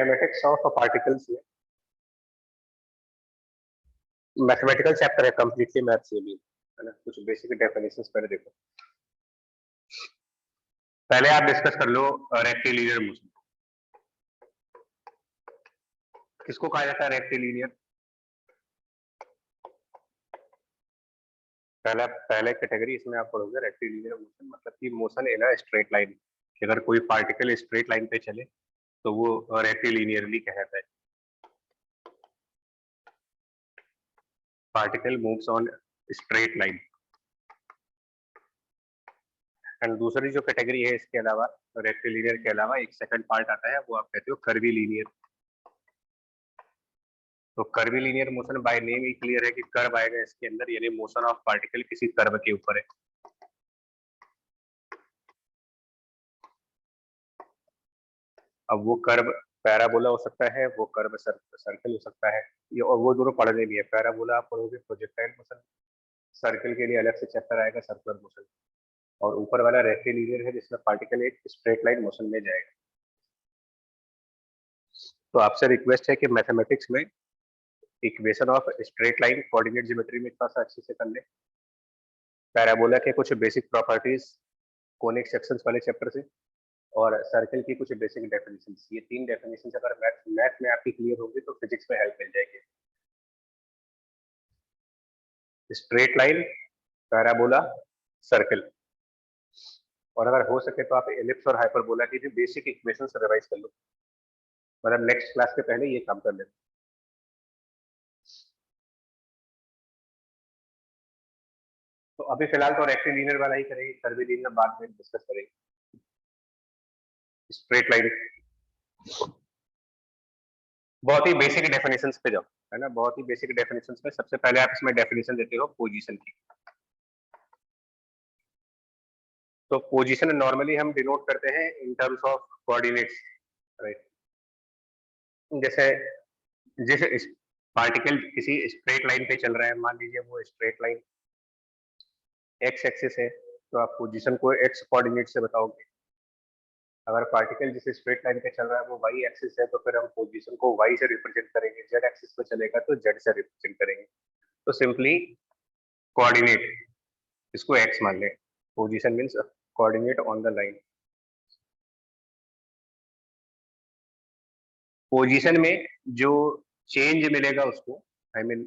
Kinematics of particles में mathematical chapter है completely maths से भी, है ना। कुछ बेसिक डेफिनेशंस पहले देखो, पहले आप डिस्कस कर लो रेक्टिलिनियर मोशन। किसको कहा जाता है रेक्टिलिनियर? पहले कैटेगरी इसमें आप पढ़ोगे रेक्टिलिनियर मोशन, मतलब कि motion in a straight line. अगर कोई पार्टिकल स्ट्रेट लाइन पे चले तो वो रेक्टिलिनियरली कहलाता है। Particle moves on straight line. And दूसरी जो कैटेगरी है इसके अलावा, रेक्टिलिनियर के अलावा एक सेकंड पार्ट आता है, वो आप कहते हो कर्वीलिनियर। तो curvilinear motion by name he clear है कि कर्व आएगा इसके अंदर, यानी मोशन ऑफ पार्टिकल किसी कर्व के ऊपर है। अब वो कर्व पैराबोला हो सकता है, वो कर्व सर्कल हो सकता है, ये और वो दोनों पढ़ने भी है। पैराबोला आप पढ़ोगे प्रोजेक्टाइल मोशन, सर्कल के लिए अलग से चैप्टर आएगा सर्कुलर मोशन, और ऊपर वाला रेक्टिलिनियर है जिसमें पार्टिकल एक स्ट्रेट लाइन मोशन में जाएगा। तो आपसे रिक्वेस्ट है कि मैथमेटिक्स में equation of straight line coordinate geometry में थोड़ा सा अच्छे से कर ले। पैराबोला के कुछ बेसिक प्रॉपर्टीज कोनिक सेक्शंस वाले चैप्टर से, और सर्कल की कुछ बेसिक डेफिनेशंस। ये तीन डेफिनेशंस अगर मैथ में आपकी क्लियर होगी तो फिजिक्स में हेल्प मिल जाएगी। स्ट्रेट लाइन, पैराबोला, सर्कल, और अगर हो सके तो आप एलिप्स और हाइपरबोला की भी बेसिक इक्वेशंस रिवाइज कर लो, मतलब नेक्स्ट क्लास के पहले ये काम कर लेते। तो अभी फिलहाल तो रेक्टिलिनियर वाला ही करेंगे, कर्वीलिनियर बाद में डिस्कस करेंगे। स्ट्रेट लाइन बहुत ही बेसिक डेफिनेशंस पे जाओ, है ना। बहुत ही बेसिक डेफिनेशंस में सबसे पहले आप इसमें डेफिनेशन देते हो पोजीशन की। तो पोजीशन नॉर्मली हम डिनोट करते हैं in terms of coordinates, right. जैसे जिस पार्टिकल किसी स्ट्रेट लाइन पे चल रहा है, मान लीजिए वो स्ट्रेट लाइन एक्स एक्सिस है, तो आप पोजीशन को एक्स कोऑर्डिनेट से बताओगे। अगर पार्टिकल जिस स्ट्रेट लाइन पे चल रहा है वो वाई एक्सिस है, तो फिर हम पोजीशन को वाई से रिप्रेजेंट करेंगे। जेड एक्सिस पे चलेगा तो जेड से रिप्रेजेंट करेंगे। तो सिंपली कोऑर्डिनेट, इसको एक्स मान ले। Position means coordinate on the line. Position में जो चेंज मिलेगा उसको, आई मीन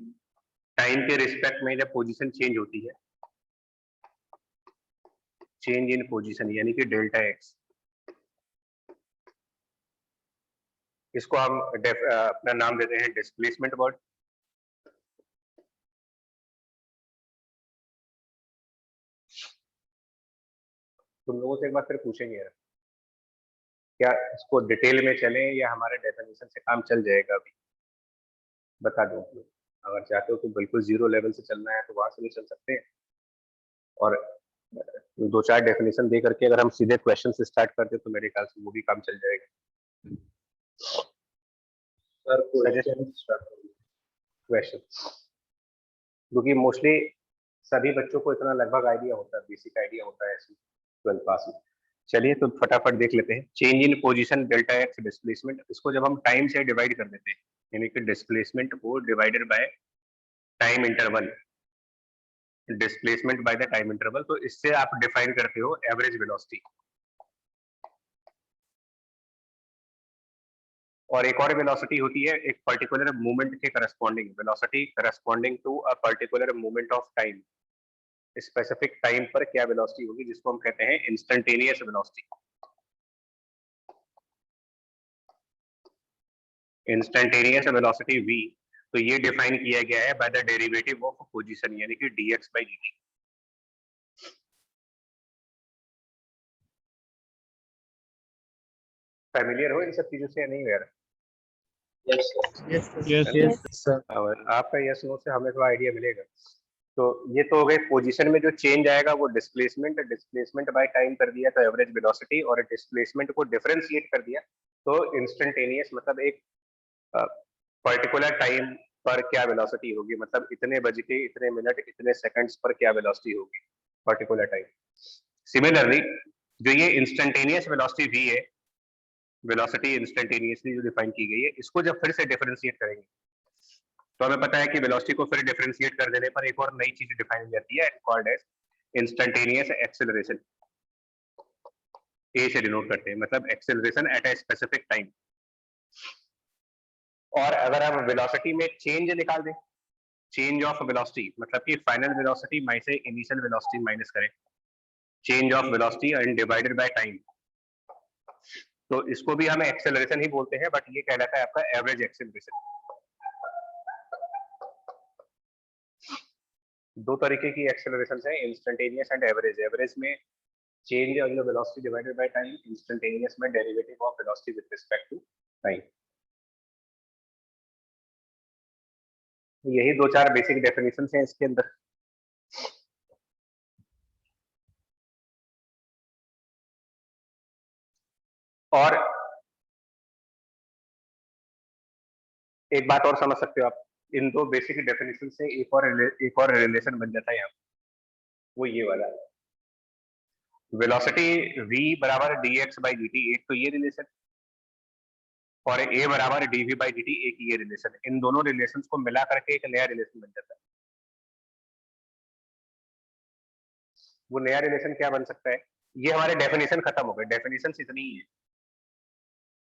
टाइम के रिस्पेक्ट में जब पोजीशन चेंज होती है, चेंज इन पोजीशन यानी कि डेल्टा एक्स, इसको हम अपना नाम देते हैं डिस्प्लेसमेंट वर्ड। तुम लोगों से एक बार फिर पूछेंगे यार, क्या इसको डिटेल में चलें या हमारे डेफिनेशन से काम चल जाएगा? अभी बता दो। अगर चाहते हो तो बिल्कुल जीरो लेवल से चलना है तो वहां से भी चल सकते हैं, और दो चार डेफिनेशन दे करके अगर हम सीधे क्वेश्चन से स्टार्ट करते तो मेरे ख्याल से वो भी काम चल जाएगा। सर क्वेश्चन, क्योंकि मोस्टली सभी बच्चों को इतना लगभग आइडिया होता है, बेसिक आइडिया होता है ऐसे 12th पास में। चलिए तो फटाफट देख लेते हैं। Change in position delta x displacement, इसको जब हम टाइम से डिवाइड कर देते हैं, यानी कि डिस्प्लेसमेंट को divided by time interval, displacement by the time interval, तो इससे आप डिफाइन करते हो एवरेज वेलोसिटी। और एक और वेलोसिटी होती है एक पर्टिकुलर मूवमेंट के corresponding, velocity corresponding to a particular movement of time. Specific time पर क्या वेलोसिटी होगी, जिसको हम कहते हैं instantaneous velocity. Instantaneous velocity v, तो ये डिफाइन किया गया है by the derivative of position, यानी कि dx by dt। फैमिलियर हो इन सब चीजों से या नहीं यार? Yes sir. और आपका यस नो से हमें थोड़ा आइडिया मिलेगा। तो ये तो हो गए पोजीशन में जो चेंज आएगा वो डिस्प्लेसमेंट, डिस्प्लेसमेंट बाय टाइम कर दिया तो एवरेज वेलोसिटी, और डिस्प्लेसमेंट को डिफरेंशिएट कर दिया तो इंस्टेंटेनियस, मतलब एक पर्टिकुलर टाइम पर क्या वेलोसिटी होगी, मतलब इतने बज के इतने मिनट इतने सेकंड्स पर क्या वेलोसिटी होगी पर्टिकुलर टाइम। सिमिलरली जो ये इंस्टेंटेनियस वेलोसिटी v है, वेलोसिटी इंस्टेंटेनियसली जो डिफाइन की गई है, इसको जब फिर से डिफरेंशिएट करेंगे तो हमें पता है कि वेलोसिटी को फिर डिफरेंशिएट कर देने पर एक और नई चीज डिफाइन हो जाती है, कॉल्ड एज इंस्टेंटेनियस एक्सेलरेशन। ए से डिनोट करते हैं, मतलब acceleration at a specific time. और अगर हम वेलोसिटी में चेंज निकाल दें, चेंज ऑफ वेलोसिटी, मतलब कि फाइनल वेलोसिटी माइनस से इनिशियल वेलोसिटी माइनस करें, change of velocity and divided by time, तो इसको भी हम एक्सेलरेशन ही बोलते हैं, बट ये कहलाता है आपका एवरेज एक्सेलरेशन। दो तरीके की एक्सेलरेशन है, इंस्टेंटेनियस एंड एवरेज। एवरेज में change of the velocity divided by time, instantaneous में derivative of velocity with respect to time. यही दो चार बेसिक डेफिनेशंस हैं इसके अंदर। और एक बात और समझ सकते हो आप, इन दो बेसिक डेफिनेशन से एक और रिलेशन बन जाता है यहाँ, वो ये वाला वेलोसिटी v बराबर dx बाई dt, एक तो ये रिलेशन, और a बराबर dv बाई dt, एक ये रिलेशन। इन दोनों रिलेशन को मिला करके एक नया रिलेशन बन जाता है। वो नया रिलेशन क्या बन सकता है? ये हमारे डेफिनेशन खत्म हो गए, डेफिनेशन इतनी ही है,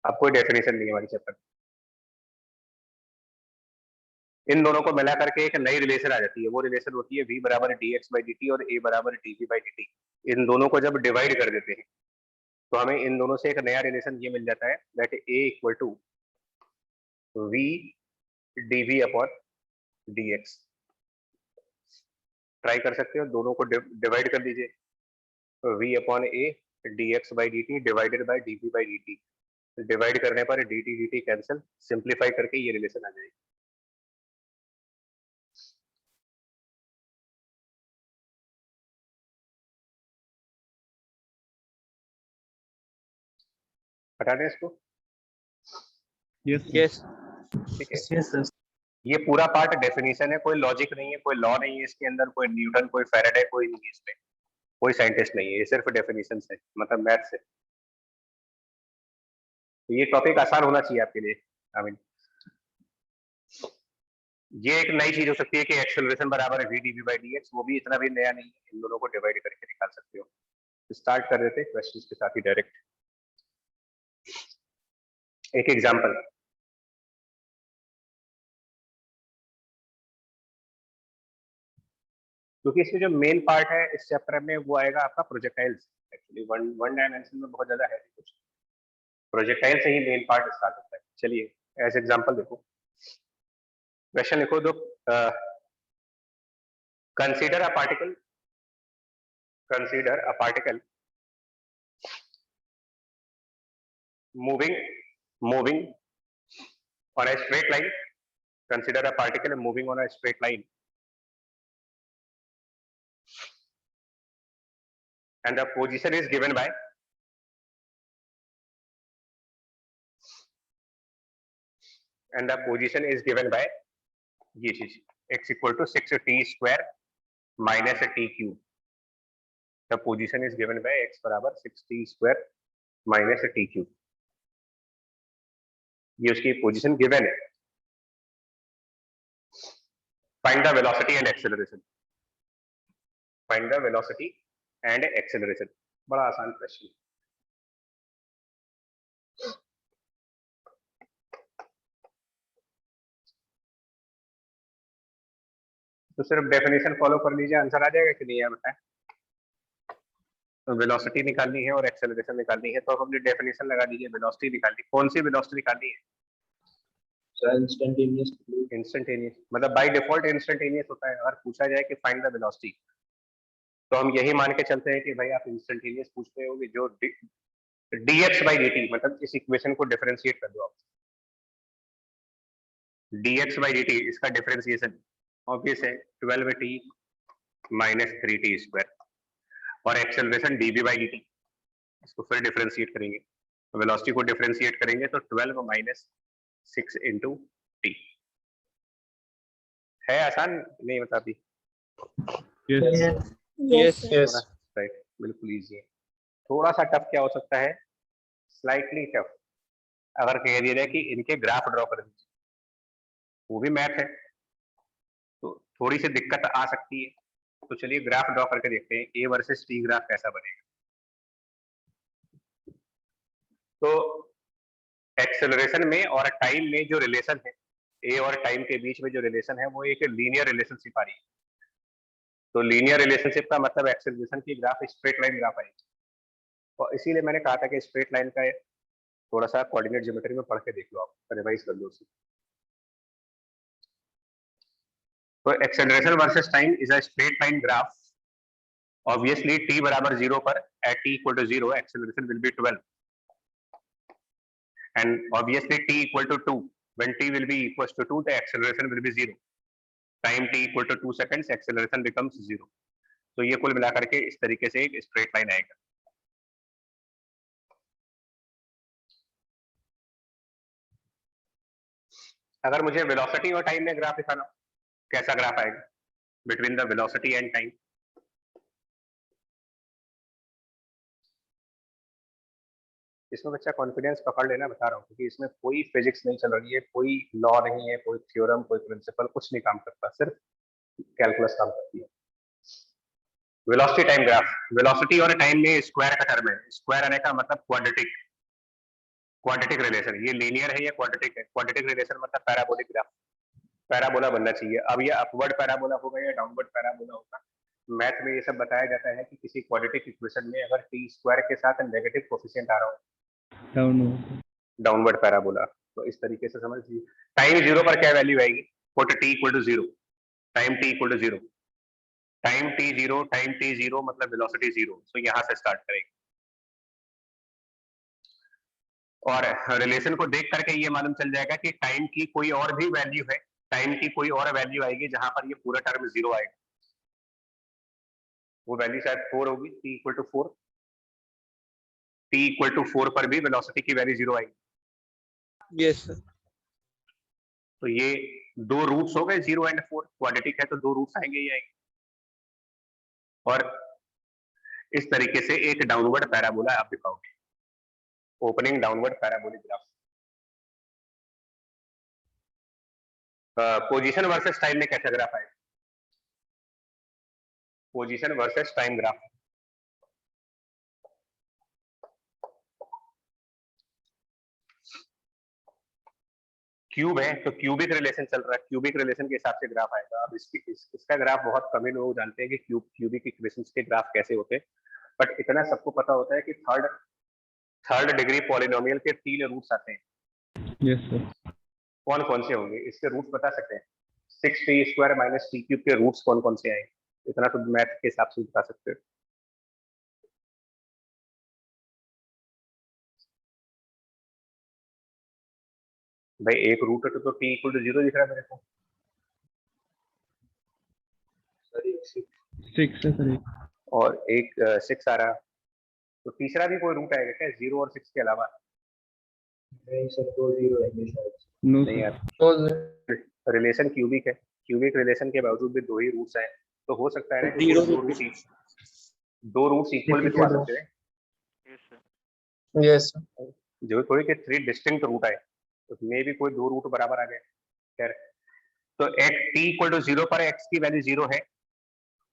अब कोई डेफिनेशन नहीं है हमारी चैप्टर। इन दोनों को मिला करके एक नई रिलेशन आ जाती है, वो रिलेशन होती है v बराबर dx बाई dt और a बराबर dv बाई dt। इन दोनों को जब डिवाइड कर देते हैं तो हमें इन दोनों से एक नया रिलेशन ये मिल जाता है, that a equal to v dv upon dx। Try कर सकते हो, दोनों को डिवाइड कर दीजिए, v upon a dx by dt divided by dv by dt। Divide करने पर dt dt कैंसिल, सिंप्लीफाई करके ये रिलेशन आ जाएगी। हटा दें इसको। यस ठीक है, ये पूरा पार्ट डेफिनेशन है, कोई लॉजिक नहीं है, कोई लॉ नहीं है इसके अंदर, कोई न्यूटन कोई फैराडे कोई नहीं है इसमें, कोई साइंटिस्ट नहीं है, ये सिर्फ डेफिनेशन है, मतलब मैथ्स है। तो ये टॉपिक आसान होना चाहिए आपके लिए। आई मीन ये एक नई चीज हो सकती है कि एक्सेलरेशन बराबर है v dv बाई dx, वो भी इतना भी नया नहीं है, इन दोनों को डिवाइड करके निकाल सकते हो। स्टार्ट कर देते हैं क्वेश्चंस के साथ ही डायरेक्ट। एक एग्जांपल, क्योंकि इसमें जो मेन पार्ट है इस चैप्टर में वो आएगा आपका प्रोजेक्टाइल्स। एक्चुअली वन डायमेंशन में बहुत ज्यादा है कुछ, प्रोजेक्टाइल से ही मेन पार्ट स्टार्ट होता है। चलिए एज एग्जांपल देखो, क्वेश्चन लिखो दो, consider a particle moving on a straight line, consider a particle moving on a straight line and the position is given by ये चीज x equal to 6t square minus t cube। the position is given by x बराबर 6t square minus t cube। ये उसकी position given है। Find the velocity and acceleration, find the velocity and acceleration. बड़ा आसान question. तो सिर्फ definition follow कर लीजिए, आंसर आ जाएगा कि नहीं, बताएं। वेलोसिटी निकालनी है और एक्सेलरेशन निकालनी है, तो हमने डेफिनेशन लगा दीजिए, वेलोसिटी निकालनी। कौन सी वेलोसिटी निकालनी है? इंस्टेंटेनियस, मतलब बाय डिफॉल्ट इंस्टेंटेनियस होता है। अगर पूछा जाए कि फाइंड द वेलोसिटी, तो हम यही मान के चलते हैं कि भाई आप इंस्टेंटेनियस पूछ रहे होगे, जो dx बाई dt, मतलब इस इक्वेशन को डिफरेंशिएट कर दो आप। dx बाई dt इसका डिफरेंशिएशन ऑब्वियस है 12t माइनस 3t स्क्वायर, और एक्सेलरेशन dv बाई dt, इसको फिर डिफरेंशिएट करेंगे, वेलोसिटी को डिफरेंशिएट करेंगे तो 12 माइनस 6 इंटू टी। है आसान नहीं, बता दी? यस राइट, बिल्कुल इजी है। थोड़ा सा टफ क्या हो सकता है? स्लाइटली टफ, अगर कह दिया जाए कि इनके ग्राफ ड्रॉ कर दीजिए, वो भी मैथ है, तो थोड़ी सी दिक्कत आ सकती है। तो चलिए ग्राफ ड्रॉ करके देखते हैं ए वर्सेस टी ग्राफ कैसा बनेगा। तो एक्सेलरेशन में और टाइम में जो रिलेशन है, ए और टाइम के बीच में जो रिलेशन है वो एक लीनियर रिलेशनशिप आ रही है। तो लीनियर रिलेशनशिप का मतलब एक्सेलरेशन की ग्राफ स्ट्रेट लाइन ग्राफ आएगी, और इसीलिए मैंने कहा था कि स्ट्रेट लाइन का थोड़ा सा कोऑर्डिनेट ज्योमेट्री में पढ़ के देख लो, आप रिवाइज कर लो उसे। तो acceleration versus time is a straight line graph. Obviously t बराबर 0 पर at t equal to 0 acceleration will be 12, and obviously t equal to 2, when t will be equals to 2 the acceleration will be 0, time t equal to 2 seconds acceleration becomes 0। तो ये कुल मिलाकर के इस तरीके से एक स्ट्रेट लाइन आएगा। अगर मुझे वेलोसिटी और टाइम में ग्राफ दिखाना, कैसा ग्राफ आएगा between the velocity and time? इसमें बच्चा कॉन्फिडेंस पकड़ लेना, बता रहा हूँ, क्योंकि इसमें कोई फिजिक्स नहीं चल रही है, कोई लॉ नहीं है, कोई थ्योरम, कोई प्रिंसिपल, कुछ नहीं काम करता, सिर्फ कैलकुलस काम करती है। वेलोसिटी टाइम ग्राफ, वेलोसिटी और टाइम में स्क्वायर का टर्म है। स्क्वायर आने का मतलब क्वाड्रेटिक, क्वाड्रेटिक रिलेशन। ये लीनियर है या क्वाड्रेटिक है? क्वाड्रेटिक रिलेशन मतलब पैराबोलिक ग्राफ, पैराबोला बनना चाहिए। अब ये अपवर्ड पैराबोला होगा या डाउनवर्ड पैराबोला होगा, मैथ में ये सब बताया जाता है कि किसी क्वाड्रेटिक इक्वेशन में अगर टी स्क्वायर के साथ नेगेटिव कोफिशिएंट आ रहा हो, डाउनवर्ड पैराबोला। तो इस तरीके से समझ लीजिए। टाइम 0 पर क्या वैल्यू आएगी? Put T equal to 0, time T equal to 0, time T 0, time T 0 मतलब वेलोसिटी 0। तो यहां से स्टार्ट करेंगे, और रिलेशन को देख करके ये मालूम चल जाएगा कि टाइम की कोई और भी वैल्यू है, टाइम की कोई और वैल्यू आएगी जहां पर ये पूरा टर्म 0 आएगा। वो वैल्यू शायद 4 होगी, t equal to 4, t equal to 4 पर भी वेलोसिटी की वैल्यू 0 आएगी। Yes sir. तो ये दो रूट्स हो गए 0 एंड 4, क्वाड्रेटिक है तो दो रूट्स आएंगे ही आएंगे। और इस तरीके से एक डाउनवर्ड पैराबोला आप दिखाओगे, opening downward parabolic graph. Position versus time में कैसा ग्राफ आएगा? Position versus time graph, cube है तो क्यूबिक रिलेशन चल रहा है, क्यूबिक रिलेशन के हिसाब से ग्राफ आएगा। अब इसका ग्राफ बहुत कम ही लोग जानते हैं कि क्यूबिक इक्वेशंस के ग्राफ कैसे होते हैं, बट इतना सबको पता होता है कि थर्ड डिग्री पॉलिनोमियल के 3 रूट्स आते हैं। Yes sir. कौन कौन से होंगे इसके रूट्स बता सकते हैं? 6t square minus t cube के रूट्स कौन कौन से आएंगे? इतना तो मैथ के हिसाब से बता सकते हो। भाई एक रूट है तो t इक्वल टू 0 दिख रहा है मेरे को। सिक्स है सर। और एक 6 आ रहा, तो तीसरा भी कोई रूट आएगा क्या 0 और 6 के अलावा? नहीं सर, 2 0 आएंगे शायद। नहीं यार, रिलेशन क्यूबिक है, क्यूबिक रिलेशन के बावजूद भी 2 ही रूट्स आए, तो हो सकता है ना कि दो रूट्स इक्वल भी तो आ सकते हैं। यस जो थोड़ी के 3 डिस्टिंक्ट रूट आए, उसमें भी कोई 2 रूट बराबर आ गए। खैर, तो t इक्वल टू 0 पर x की वैल्यू 0 है,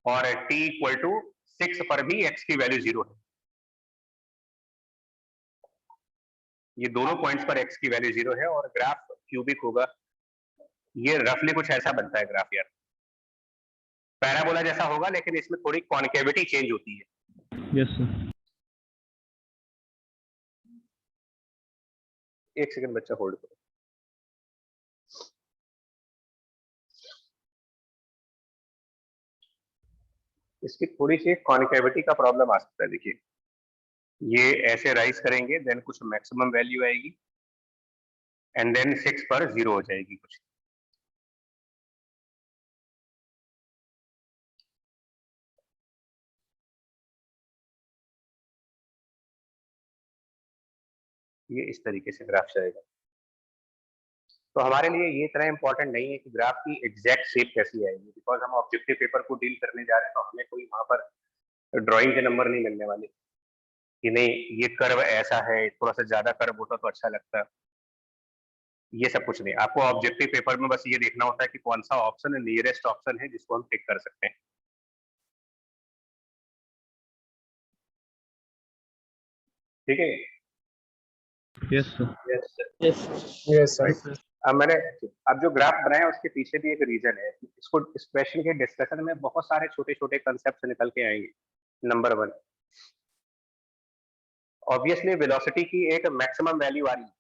और t इक्वल टू 6 पर भी x की वैल्यू 0 है। ये दोनों पॉइंट्स पर x की वैल्यू 0 है और ग्राफ क्यूबिक होगा। ये रफली कुछ ऐसा बनता है ग्राफ यार, पैराबोला जैसा होगा लेकिन इसमें थोड़ी कॉन्केविटी चेंज होती है। Yes sir. एक सेकंड बच्चा होल्ड करो। इसकी थोड़ी सी कॉन्केविटी का प्रॉब्लम आ सकता है। देखिए ये ऐसे राइज करेंगे, देन कुछ मैक्सिमम वैल्यू आएगी, एंड देन 6 पर 0 हो जाएगी कुछ। ये इस तरीके से ग्राफ जाएगा। तो हमारे लिए ये इतना इंपॉर्टेंट नहीं है कि ग्राफ की एग्जैक्ट शेप कैसी आएगी, बिकॉज हम ऑब्जेक्टिव पेपर को डील करने जा रहे हैं, तो हमें कोई वहां पर ड्राइंग के नंबर नहीं मिलने वाले कि नहीं ये कर्व ऐसा है, थोड़ा सा ज्यादा कर्व होता तो अच्छा लगता। ये सब कुछ नहीं, आपको ऑब्जेक्टिव पेपर में बस ये देखना होता है कि कौन सा ऑप्शन नियरेस्ट ऑप्शन है जिसको हम टिक कर सकते हैं। ठीक है, yes sir. Yes, sir. Yes Right. Sir. अब मैंने, अब जो ग्राफ बनाया उसके पीछे भी एक रीजन है, इसको इस क्वेश्चन के डिस्कशन में बहुत सारे छोटे छोटे कंसेप्ट निकल के आएंगे। नंबर 1, ऑब्वियसली वेलोसिटी की एक मैक्सिमम वैल्यू आ रही है,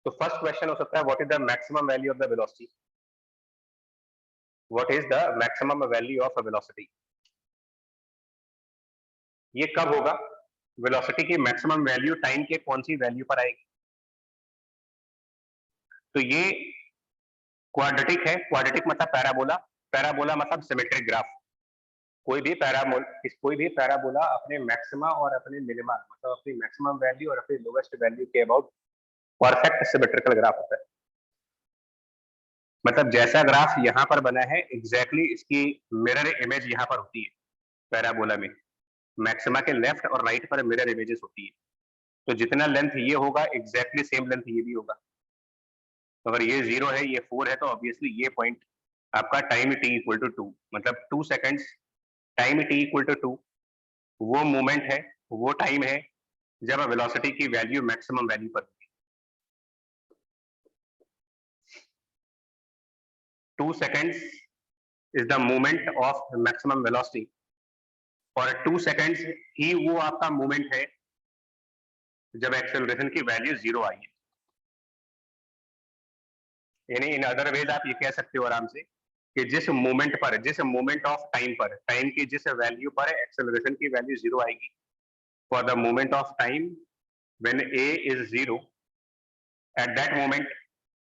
तो फर्स्ट क्वेश्चन हो सकता है what is the maximum value of the velocity, what is the maximum value of a velocity. ये कब होगा, वेलोसिटी की मैक्सिमम वैल्यू टाइम के कौन सी वैल्यू पर आएगी। तो ये क्वाड्रेटिक है, क्वाड्रेटिक मतलब पैराबोला, पैराबोला मतलब सिमेट्रिक ग्राफ। कोई भी पैराबोला अपने मैक्सिमा और अपने मिनिमा मतलब अपनी मैक्सिमम वैल्यू और अपनी लोवेस्ट वैल्यू के अबाउट परफेक्ट सिमेट्रिकल ग्राफ होता है। मतलब जैसा ग्राफ यहाँ पर बना है एग्जैक्टली इसकी मिरर इमेज यहाँ पर होती है पैराबोला में, मैक्सिमा के लेफ्ट और राइट पर मिरर इमेजेस होती है। तो जितना लेंथ ये होगा एग्जैक्टली सेम लेंथ ये भी होगा। तो अगर ये 0 है ये 4 है तो ऑब्वियसली ये पॉइंट आपका टाइम t इक्वल टू 2 मतलब 2 seconds time t equal to 2 वो मोमेंट है, वो टाइम है जब वेलोसिटी की वैल्यू मैक्सिमम वैल्यू पर होगी। 2 seconds is the moment of maximum velocity और 2 सेकेंड्स ही वो आपका मोमेंट है जब एक्सेलरेशन की वैल्यू 0 आई है। यानी इन अदर वेज आप ये कह सकते हो आराम से कि जिस मोमेंट पर, जिस मोमेंट ऑफ टाइम पर, टाइम की जिस वैल्यू पर एक्सेलरेशन की वैल्यू 0 आएगी, for the moment of time when a is 0 at that moment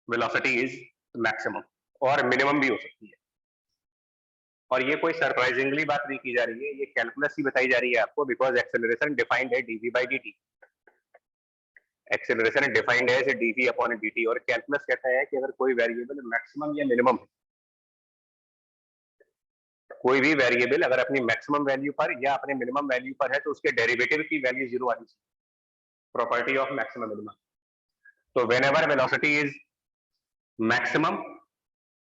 velocity is maximum और मिनिमम भी हो सकती है। और ये कोई सरप्राइजिंगली बात नहीं की जा रही है, ये कैलकुलस ही बताई जा रही है आपको, बिकॉज एक्सेलरेशन डिफाइंड है dv by dt, acceleration defined है एज dv अपॉन dt और कैलकुलस कहता है कि अगर कोई वेरिएबल मैक्सिमम या मिनिमम है, कोई भी वेरिएबल अगर अपनी मैक्सिमम वैल्यू पर या अपने मिनिमम वैल्यू पर है तो उसके डेरिवेटिव की वैल्यू 0 आनी चाहिए, प्रॉपर्टी ऑफ मैक्सिमम मिनिमम। तो व्हेनेवर वेलोसिटी इज मैक्सिमम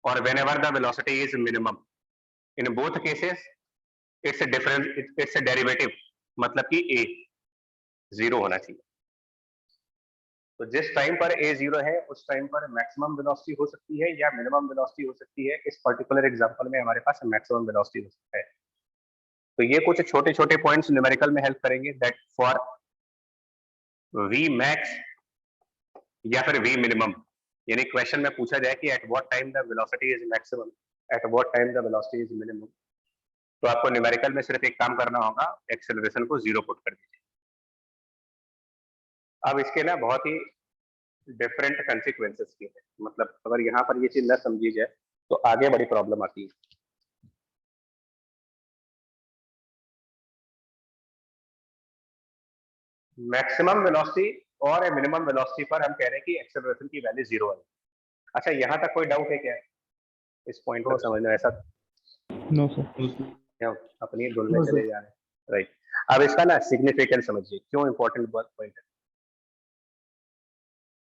और whenever the velocity is minimum, in both cases it's difference, it's derivative मतलब कि a 0 होना चाहिए। तो जिस टाइम पर a 0 है उस टाइम पर मैक्सिमम वेलोसिटी हो सकती है या मिनिमम वेलोसिटी हो सकती है। इस पर्टिकुलर एग्जांपल में हमारे पास मैक्सिमम वेलोसिटी हो सकता है। तो ये कुछ छोटे छोटे पॉइंट्स न्यूमेरिकल में हेल्प करेंगे दैट फॉर v मैक्स या फिर v मिनिमम, यानी क्वेश्चन में पूछा जाए कि at what time the velocity is maximum, at what time the velocity is minimum, तो आपको न्यूमेरिकल में सिर्फ एक काम करना होगा, एक्सेलरेशन को 0 पुट कर दीजिए। अब इसके ना बहुत ही डिफरेंट कंसिक्वेंसेस की है, मतलब अगर यहाँ पर ये चीज न समझी जाए तो आगे बड़ी प्रॉब्लम आती है। मैक्सिमम वेलोसिटी और मिनिमम वेलोसिटी पर हम कह रहे हैं कि एक्सेलरेशन की वैल्यू 0 है। अच्छा, यहाँ तक कोई डाउट है क्या इस पॉइंट को समझना? ऐसा नो सर। क्या अपनी धुन में चले जा रहे हैं, राइट। अब इसका ना सिग्निफिकेंस समझिए, क्यों इंपॉर्टेंट पॉइंट है।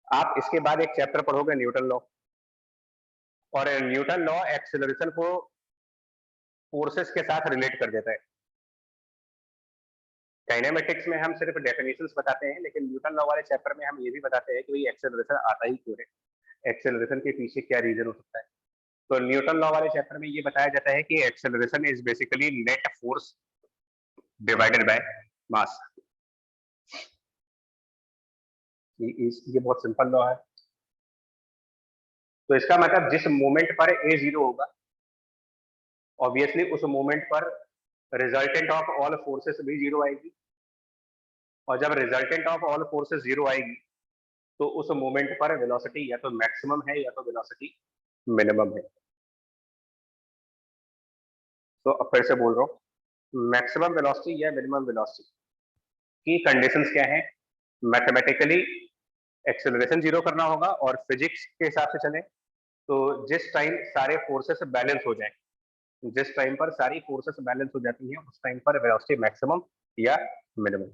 आप इसके बाद एक चैप्टर पढ़ोगे न्यूटन लॉ, और न्यूटन लॉ एक्सेलरेशन को फोर्सेस के साथ रिलेट कर देता है। काइनेमेटिक्स में हम सिर्फ डेफिनेशंस बताते हैं, लेकिन न्यूटन लॉ वाले चैप्टर में हम ये भी बताते हैं कि भाई एक्सेलरेशन आता ही क्यों है, एक्सेलरेशन के पीछे क्या रीजन हो सकता है। तो न्यूटन लॉ वाले चैप्टर में ये बताया जाता है कि acceleration is basically net force divided by mass. ये बहुत सिंपल लॉ है। तो इसका मतलब जिस मोमेंट पर a 0 होगा, ऑब्वियसली उस मोमेंट पर रिजल्टेंट ऑफ ऑल फोर्सेस भी 0 आएगी, और जब रिजल्टेंट ऑफ ऑल फोर्सेस 0 आएगी तो उस मोमेंट पर वेलोसिटी या तो मैक्सिमम है या तो वेलोसिटी मिनिमम है। तो अब फिर से बोल रहा हूँ, मैक्सिमम वेलोसिटी या मिनिमम वेलोसिटी की कंडीशंस क्या है। मैथमेटिकली एक्सेलरेशन 0 करना होगा, और फिजिक्स के हिसाब से चले तो जिस टाइम सारे फोर्सेस बैलेंस हो जाए, जिस टाइम पर सारी फोर्सेस बैलेंस हो जाती हैं उस टाइम पर वेलोसिटी मैक्सिमम या मिनिमम।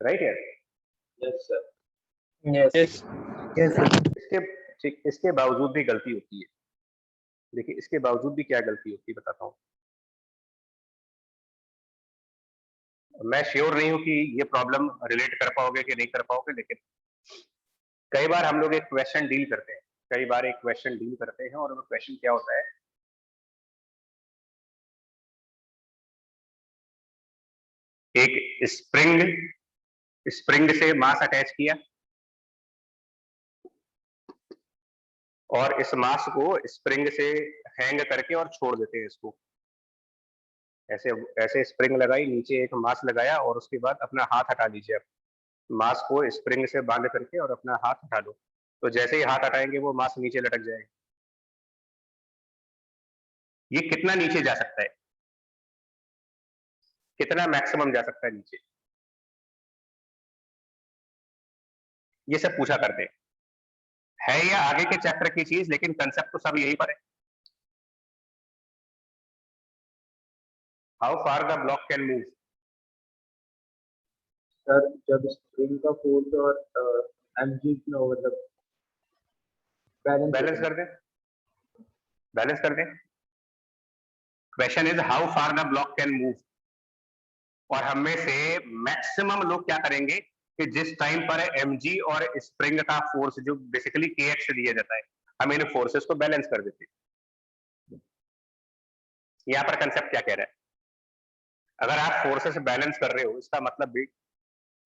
राइट यार? Yes, sir. Yes. Yes. Yes, sir. इसके बावजूद भी गलती होती है। देखिए इसके बावजूद भी क्या गलती होती है बताता हूँ। मैं श्योर नहीं हूँ कि ये प्रॉब्लम रिलेट कर पाओगे कि नहीं कर पाओगे, लेकिन कई बार हम लोग एक क्वेश्चन डील करते हैं और वो क्वेश्चन क्या होता है, एक स्प्रिंग से मास अटैच किया और इस मास को स्प्रिंग से हैंग करके और छोड़ देते हैं इसको। ऐसे ऐसे स्प्रिंग लगाई, नीचे एक मास लगाया और उसके बाद अपना हाथ हटा लीजिए। आप मास को स्प्रिंग से बांध करके और अपना हाथ हटा लो, तो जैसे ही हाथ हटाएंगे वो मास नीचे लटक जाएगा। ये कितना नीचे जा सकता है, कितना मैक्सिमम जा सकता है नीचे, ये सब पूछा करते हैं। है या आगे के चैप्टर की चीज, लेकिन कंसेप्ट तो सब यही पर है। How far the block can move. Sir जब स्प्रिंग का फोर्स और mg फ्लो मतलब बैलेंस कर दें, बैलेंस कर दें। Question is how far the block can move, और हम में से मैक्सिमम लोग क्या करेंगे कि जिस टाइम पर mg और स्प्रिंग का फोर्स जो बेसिकली kx से दिया जाता है, हम इन फोर्सेस को बैलेंस कर देते हैं। यहां पर कंसेप्ट क्या कह रहा है, अगर आप फोर्सेस बैलेंस कर रहे हो, इसका मतलब भी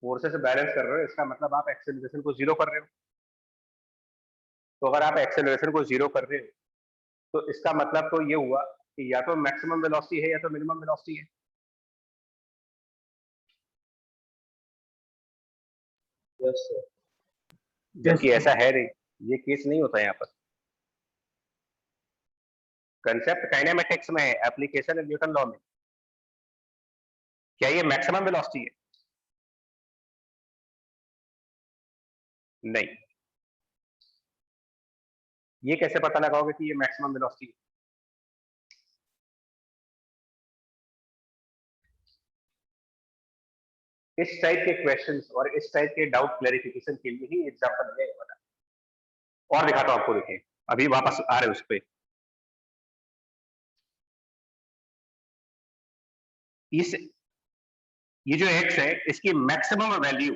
फोर्सेस बैलेंस कर रहे हो, इसका मतलब आप एक्सेलरेशन को जीरो कर रहे हो। तो अगर आप एक्सेलरेशन को जीरो कर रहे हो, तो इसका मतलब तो ये हुआ कि या तो मैक्सिमम वेलोसिटी है या तो मिनिमम वेलोसिटी है। Yes sir. जबकि ऐसा है नहीं, ये केस नहीं होता है यहाँ पर। कंसेप्ट काइनेमेटिक्स में है, एप्लीकेशन न्यूटन लॉ में। क्या ये मैक्सिमम वेलोसिटी है? नहीं। ये कैसे पता लगाओगे कि ये मैक्सिमम वेलोसिटी है? इस टाइप के क्वेश्चंस और इस टाइप के डाउट क्लैरिफिकेशन के लिए ही एग्जांपल दिया गया था। और दिखाता हूं आपको, देखिए अभी वापस आ रहे उस पे। इस ये जो x है, इसकी मैक्सिमम वैल्यू,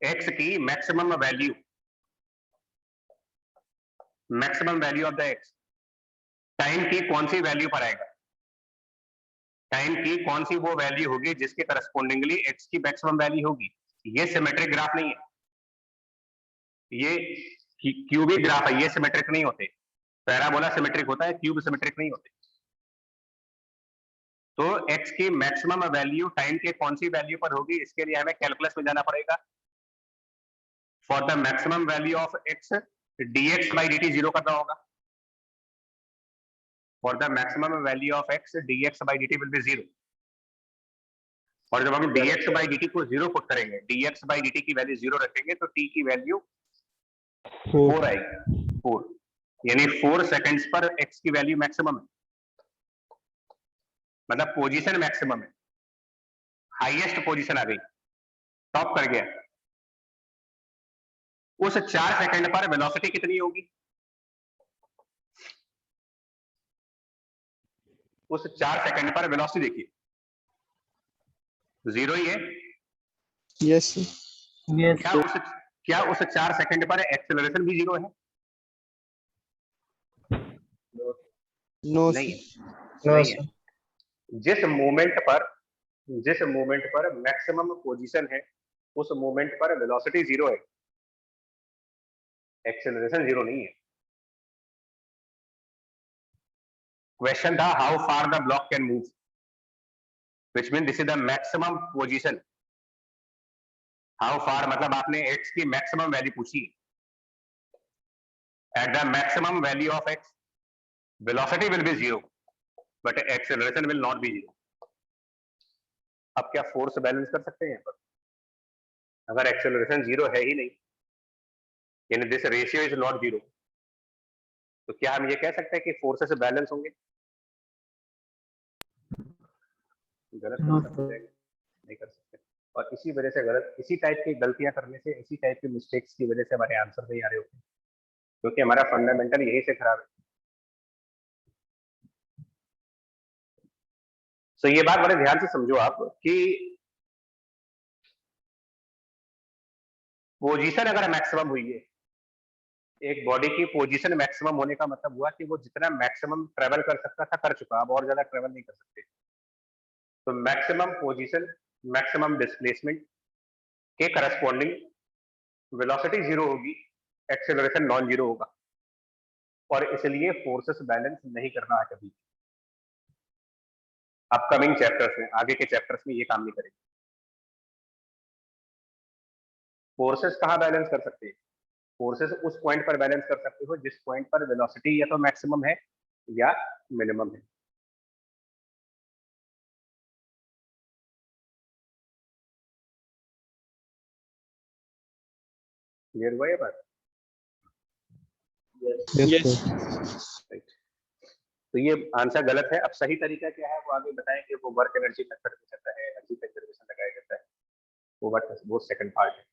x की maximum value of the x time की कौन सी वैल्यू पर आएगा? टाइम की कौन सी वो वैल्यू होगी जिसके करस्पॉन्डिंगली x की मैक्सिमम वैल्यू होगी? ये सिमेट्रिक ग्राफ नहीं है, ये क्यूबिक ग्राफ है, ये सिमेट्रिक नहीं होते। पैराबोला सिमेट्रिक होता है, क्यूब सिमेट्रिक नहीं होते। तो x की मैक्सिमम वैल्यू टाइम के कौन सी वैल्यू पर होगी, इसके लिए हमें कैलकुलस में जाना पड़ेगा। For the maximum value of x dx by dt zero करना होगा। For the maximum value of x dx by dt will be zero. और जब हम dx by dt को जीरो पुट करेंगे, dx by dt की वैल्यू जीरो रखेंगे, तो t की वैल्यू 4 आएगी, 4, यानी 4 सेकंड्स पर x की वैल्यू मैक्सिमम है, मतलब पोजीशन मैक्सिमम है, हाईएस्ट पोजीशन आ गई, टॉप कर गया। उस 4 सेकंड पर वेलोसिटी कितनी होगी? उस 4 सेकंड पर वेलोसिटी देखिए, जीरो ही है। Yes. यस क्या उस 4 सेकंड पर एक्सेलरेशन भी जीरो है? No. नहीं है, नो नहीं है। सर। जिस मोमेंट पर मैक्सिमम पोजीशन है, उस मोमेंट पर वेलोसिटी जीरो है, एक्सेलरेशन जीरो नहीं है। क्वेश्चन था how far the block can move, which mean this is the maximum position. How far मतलब आपने x की मैक्सिमम वैल्यू पूछी। At the maximum value of x velocity will be zero but acceleration will not be zero. अब क्या force balance कर सकते हैं यहाँ पर? अगर एक्सेलरेशन जीरो है ही नहीं, यानी this ratio is not zero, तो क्या हम ये कह सकते हैं कि फोर्सेस बैलेंस होंगे? गलत नो कंसेप्ट हो जाएगा, नहीं कर सकते। और इसी वजह से इसी टाइप की गलतियां करने से, इसी टाइप की मिस्टेक्स की वजह से हमारे आंसर नहीं आ रहे होते, क्योंकि हमारा फंडामेंटल यही से खराब है। तो ये बात बड़े ध्यान से समझो आप कि पोजीशन अगर मैक्सिमम हुई है, एक बॉडी की पोजीशन मैक्सिमम होने का मतलब हुआ कि वो जितना मैक्सिमम ट्रेवल कर सकता था कर चुका, अब और ज्यादा ट्रेवल नहीं कर सकते। तो मैक्सिमम पोजीशन, मैक्सिमम डिस्प्लेसमेंट के करस्पॉन्डिंग वेलोसिटी जीरो होगी, एक्सेलरेशन नॉन जीरो होगा, और इसलिए फोर्सेस बैलेंस नहीं करना है कभी। अपकमिंग चैप्टर्स में, आगे के चैप्टर्स में ये काम नहीं करेंगे। फोर्सेस कहाँ बैलेंस कर सकते हैं? फोर्सेस उस पॉइंट पर बैलेंस कर सकते हो जिस पॉइंट पर वेलोसिटी या तो मैक्सिमम है या मिनिमम है। क्लियर हुआ ये बात? Yes, sir. राइट। तो ये आंसर गलत है। अब सही तरीका क्या है वो आगे बताएंगे। वो वर्क एनर्जी मेथड में चलता है, एनर्जी कंजर्वेशन लगाया जाता है, वो सेकंड पार्ट है।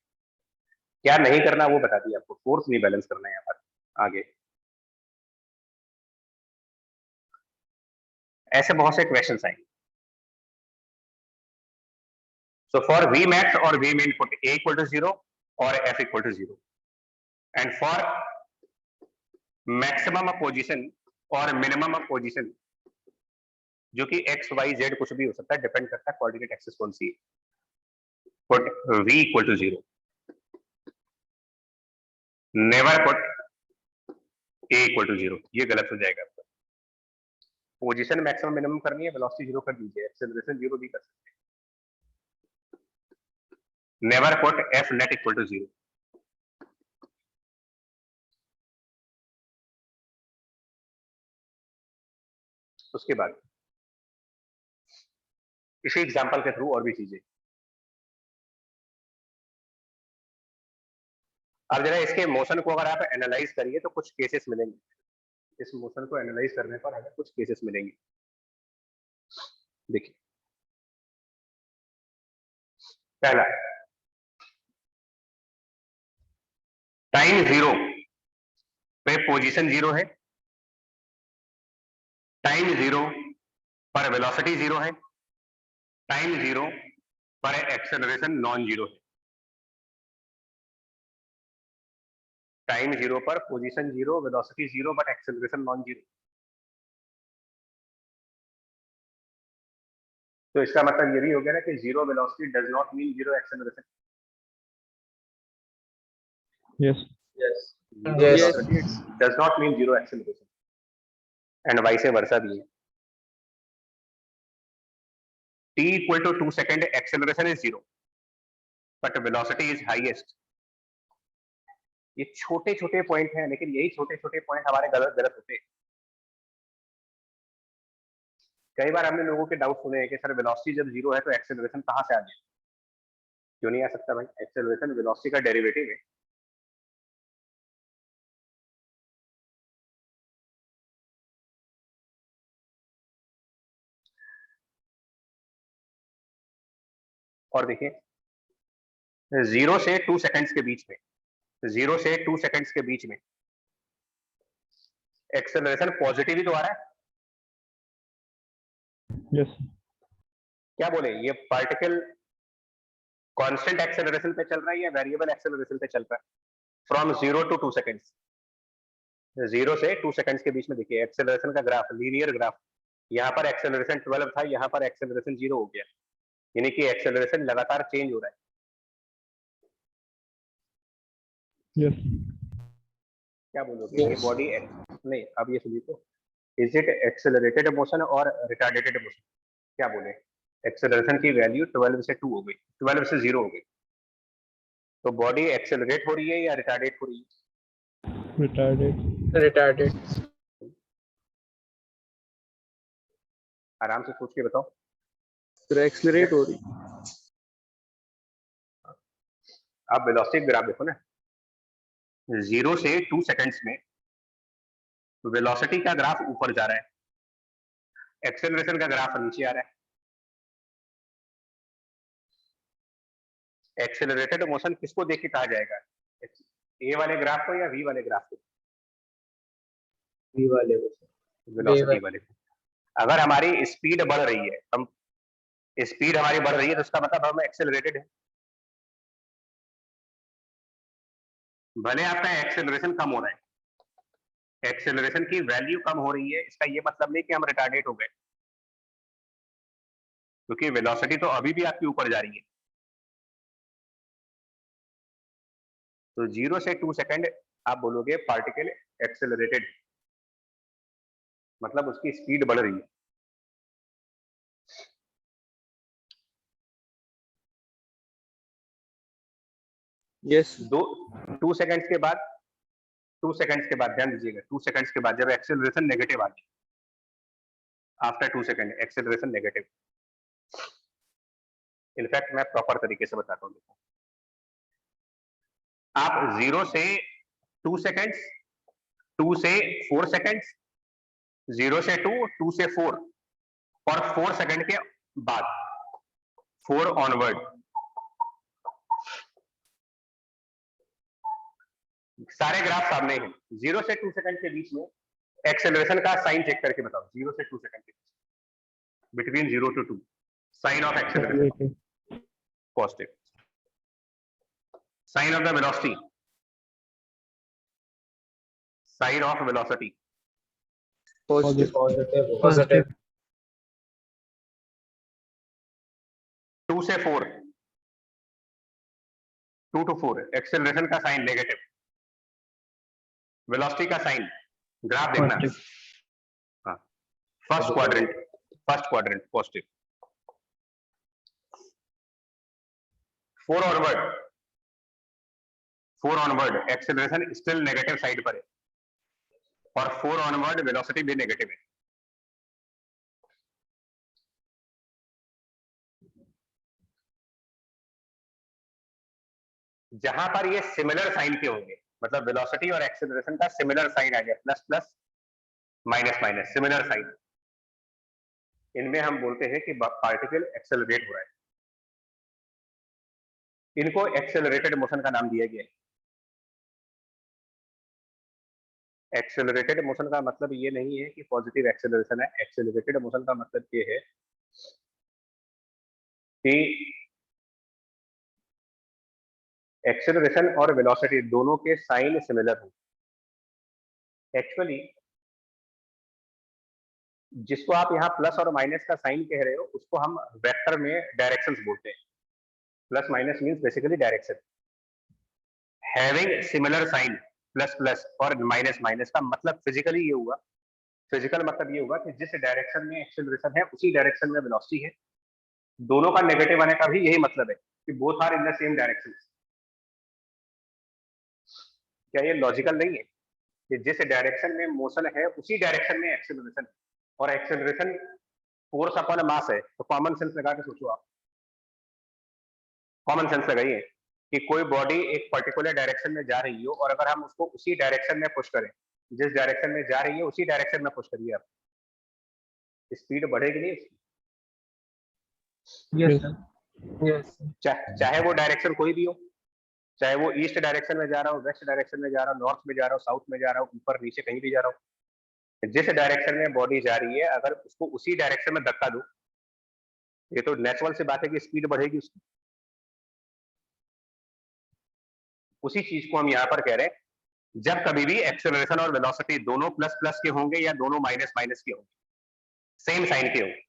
क्या नहीं करना वो बता दिया आपको, फोर्स नहीं बैलेंस करना है यहाँ पर। आगे ऐसे बहुत से क्वेश्चंस आएंगे। So for Vmax or Vmin put A equal to 0 or F equal to 0. And for maximum of position or minimum of position, जो कि x, y, z कुछ भी हो सकता है, डिपेंड करता है कोऑर्डिनेट एक्सिस कौन सी है, put V equal to 0. Never put A equal to 0. ये गलत हो जाएगा आपका। पोजीशन मैक्सिमम मिनिमम करनी है, वेलोसिटी 0 कर दीजिए, एक्सेलरेशन 0 भी कर सकते हैं। Never put F net equal to 0. उसके बाद इसी एग्जांपल के थ्रू और भी चीजें। अब जरा इसके मोशन को अगर आप एनालाइज करिए तो कुछ केसेस मिलेंगे। इस मोशन को एनालाइज करने पर हमें कुछ केसेस मिलेंगे। देखिए, पहला टाइम 0 पे पोजीशन 0 है, टाइम 0 पर वेलोसिटी 0 है, टाइम 0 पर एक्सेलरेशन नॉन 0 है। टाइम 0 पर position 0, velocity 0 but acceleration non 0। तो इसका मतलब ये भी हो गया ना कि 0 velocity does not mean 0 acceleration. Yes. Yes. Velocity does not mean 0 acceleration, and vice versa भी है। t equal to 2 second, acceleration is 0 but velocity is highest। ये छोटे छोटे पॉइंट हैं, लेकिन यही छोटे छोटे पॉइंट हमारे गलत गलत होते हैं। कई बार हमने लोगों के डाउट सुने हैं कि सर वेलोसिटी जब 0 है तो एक्सेलरेशन कहाँ से आ गया? क्यों नहीं आ सकता भाई? एक्सेलरेशन वेलोसिटी का डेरिवेटिव है। और देखिए, 0 से 2 सेकंड्स के बीच में, 0 से 2 सेकंड्स के बीच में एक्सेलरेशन पॉजिटिव ही तो आ रहा है। Yes. क्या बोले, ये पार्टिकल कांस्टेंट एक्सेलरेशन पे चल रहा है या वेरिएबल एक्सेलरेशन पे चल रहा है? फ्रॉम 0 to 2 सेकंड्स, 0 से 2 सेकंड्स के बीच में देखिए एक्सेलरेशन का ग्राफ, लीनियर ग्राफ। यहाँ पर एक्सेलरेशन 12 था, यहाँ पर एक्सेलरेशन 0 हो गया, यानी कि एक्सेलरेशन लगातार चेंज हो रहा है। Yes. क्या बोलोगे? ये बॉडी नहीं, अब ये सुनिए तो, इज इट एक्सेलरेटेड मोशन और रिटार्डेटेड मोशन? क्या बोले? एक्सेलरेशन की वैल्यू 12 से 2 हो गई, 12 से 0 हो गई, तो बॉडी एक्सेलरेट हो रही है या रिटार्डेट हो रही है? Retarded. आराम से सोच के बताओ। तो एक्सेलरेट हो रही। आप वेलोसिटी ग्राफ देखो ना, 0 से 2 सेकंड्स में वेलोसिटी का ग्राफ ऊपर जा रहा है, एक्सेलरेशन का ग्राफ नीचे आ रहा है। एक्सेलरेटेड मोशन किसको देख के कहा जाएगा, ए वाले ग्राफ को या वी वाले ग्राफ को? V वाले को वेलोसिटी वाले को। अगर हमारी स्पीड बढ़ रही है, हम स्पीड हमारी बढ़ रही है तो उसका मतलब हम एक्सेलरेटेड है। भले आपका एक्सेलरेशन कम हो रहा है, एक्सेलरेशन की वैल्यू कम हो रही है, इसका ये मतलब नहीं कि हम रिटार्डेट हो गए, क्योंकि वेलोसिटी तो अभी भी आपके ऊपर जा रही है। तो 0 से 2 सेकंड आप बोलोगे पार्टिकल एक्सेलरेटेड, मतलब उसकी स्पीड बढ़ रही है। Yes. 2 सेकंड्स के बाद, 2 सेकंड्स के बाद ध्यान दीजिएगा, 2 सेकंड्स के बाद जब एक्सेलरेशन नेगेटिव आ गई, after 2 second acceleration negative. In fact मैं प्रॉपर तरीके से बताता हूँ। आप 0 से 2 सेकंड्स, 2 से 4 सेकंड्स, 0 से 2, 2 से 4 और 4 सेकंड के बाद 4 ऑनवर्ड, सारे ग्राफ सामने हैं। 0 से 2 सेकंड के बीच में एक्सेलरेशन का साइन चेक करके बताओ। 0 से 2 सेकंड के बीच, between 0 to 2, sign of acceleration positive, sign of the velocity, sign of velocity positive 2 से 4, 2 to 4 एक्सेलरेशन का साइन नेगेटिव, वेलोसिटी का साइन ग्राफ देखना। हाँ, first quadrant positive, 4 onward acceleration still negative side पर है, और 4 ऑनवर्ड वेलोसिटी भी negative है। जहां पर ये सिमिलर साइन के होंगे, मतलब वेलोसिटी और एक्सेलरेशन का सिमिलर साइन आ गया, plus plus minus minus, similar sign, इनमें हम बोलते हैं कि पार्टिकल एक्सेलरेट हो रहा है। इनको एक्सेलरेटेड मोशन का नाम दिया गया है। एक्सेलरेटेड मोशन का मतलब ये नहीं है कि पॉजिटिव एक्सेलरेशन है। एक्सेलरेटेड मोशन का मतलब ये है कि एक्सेलरेशन और वेलोसिटी दोनों के साइन सिमिलर हो। एक्चुअली जिसको आप यहाँ प्लस और माइनस का साइन कह रहे हो, उसको हम वेक्टर में डायरेक्शंस बोलते हैं। Plus minus means basically direction. Having similar sign, plus plus और माइनस माइनस का मतलब फिजिकली ये हुआ, फिजिकल मतलब ये हुआ कि जिस डायरेक्शन में एक्सेलरेशन है उसी डायरेक्शन में वेलोसिटी है। दोनों का नेगेटिव आने का भी यही मतलब है कि both are in the same direction. क्या ये लॉजिकल नहीं है कि जिस डायरेक्शन में मोशन है उसी डायरेक्शन में एक्सेलरेशन है, और एक्सेलरेशन फोर्स अपॉन मास है। तो कॉमन सेंस लगा के सोचो आप, कॉमन सेंस लगाइए कि कोई बॉडी एक पर्टिकुलर डायरेक्शन में जा रही हो और अगर हम उसको उसी डायरेक्शन में पुश करें, जिस डायरेक्शन में जा रही है उसी डायरेक्शन में पुश करिए आप, स्पीड बढ़ेगी नहीं उसकी? चाहे वो डायरेक्शन कोई भी हो, चाहे वो ईस्ट डायरेक्शन में जा रहा हो, वेस्ट डायरेक्शन में जा रहा हो, नॉर्थ में जा रहा हो, साउथ में जा रहा हो, ऊपर नीचे कहीं भी जा रहा हो, जिस डायरेक्शन में बॉडी जा रही है अगर उसको उसी डायरेक्शन में धक्का दो, ये तो नेचुरल सी बात है कि स्पीड बढ़ेगी उसकी। उसी चीज को हम यहाँ पर कह रहे हैं, जब कभी भी एक्सेलरेशन और वेलोसिटी दोनों प्लस प्लस के होंगे या दोनों माइनस माइनस के होंगे, सेम साइन के होंगे,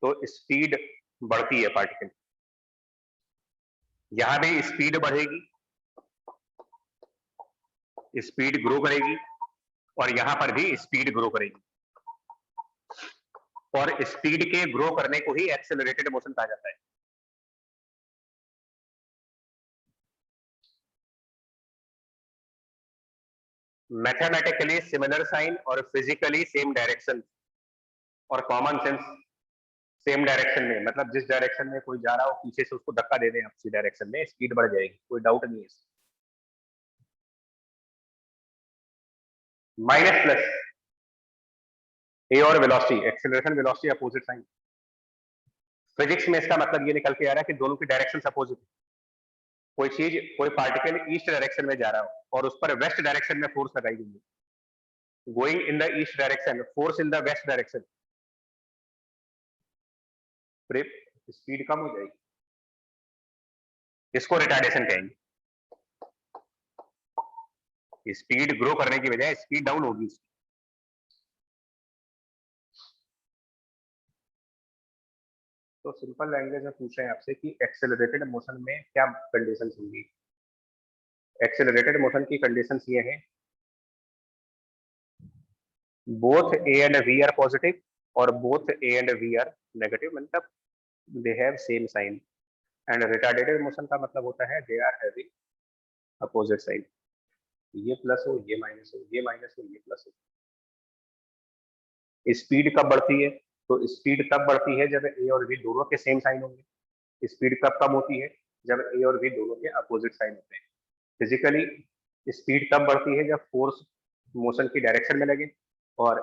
तो स्पीड बढ़ती है पार्टिकल। यहां भी स्पीड बढ़ेगी, स्पीड ग्रो करेगी, और यहां पर भी स्पीड ग्रो करेगी, और स्पीड के ग्रो करने को ही एक्सेलरेटेड मोशन कहा जाता है। मैथमेटिकली सिमिलर साइन और फिजिकली सेम डायरेक्शन और कॉमन सेंस सेम डायरेक्शन में, मतलब जिस डायरेक्शन में कोई जा रहा हो पीछे से उसको धक्का दे दें आप उसी डायरेक्शन में, स्पीड बढ़ जाएगी, कोई डाउट नहीं है। माइनस प्लस ए और velocity, acceleration velocity opposite sign. Physics में इसका मतलब ये निकल के आ रहा है कि दोनों की डायरेक्शन अपोजिट है। कोई पार्टिकल ईस्ट डायरेक्शन में जा रहा हो और उस पर वेस्ट डायरेक्शन में फोर्स लगाई गई है, going in the east direction, force in the west direction, speed कम हो जाएगी, इसको रिटार्डेशन कहेंगे। स्पीड ग्रो करने की बजाय स्पीड डाउन होगी। तो सिंपल लैंग्वेज में पूछ रहे हैं आपसे कि एक्सेलरेटेड मोशन में क्या कंडीशंस होंगी। एक्सेलरेटेड मोशन की कंडीशंस ये हैं, both A and V are positive और both A and V are negative, मतलब they have same sign. And retarded motion का मतलब होता है they are having opposite sign, ये प्लस हो ये माइनस हो, ये माइनस हो ये प्लस हो। स्पीड कब बढ़ती है? तो स्पीड तब बढ़ती है जब ए और वी दोनों के सेम साइन होंगे। स्पीड कब कम होती है? जब ए और वी दोनों के अपोजिट साइन होते हैं। फिजिकली स्पीड तब बढ़ती है जब फोर्स मोशन की डायरेक्शन में लगे, और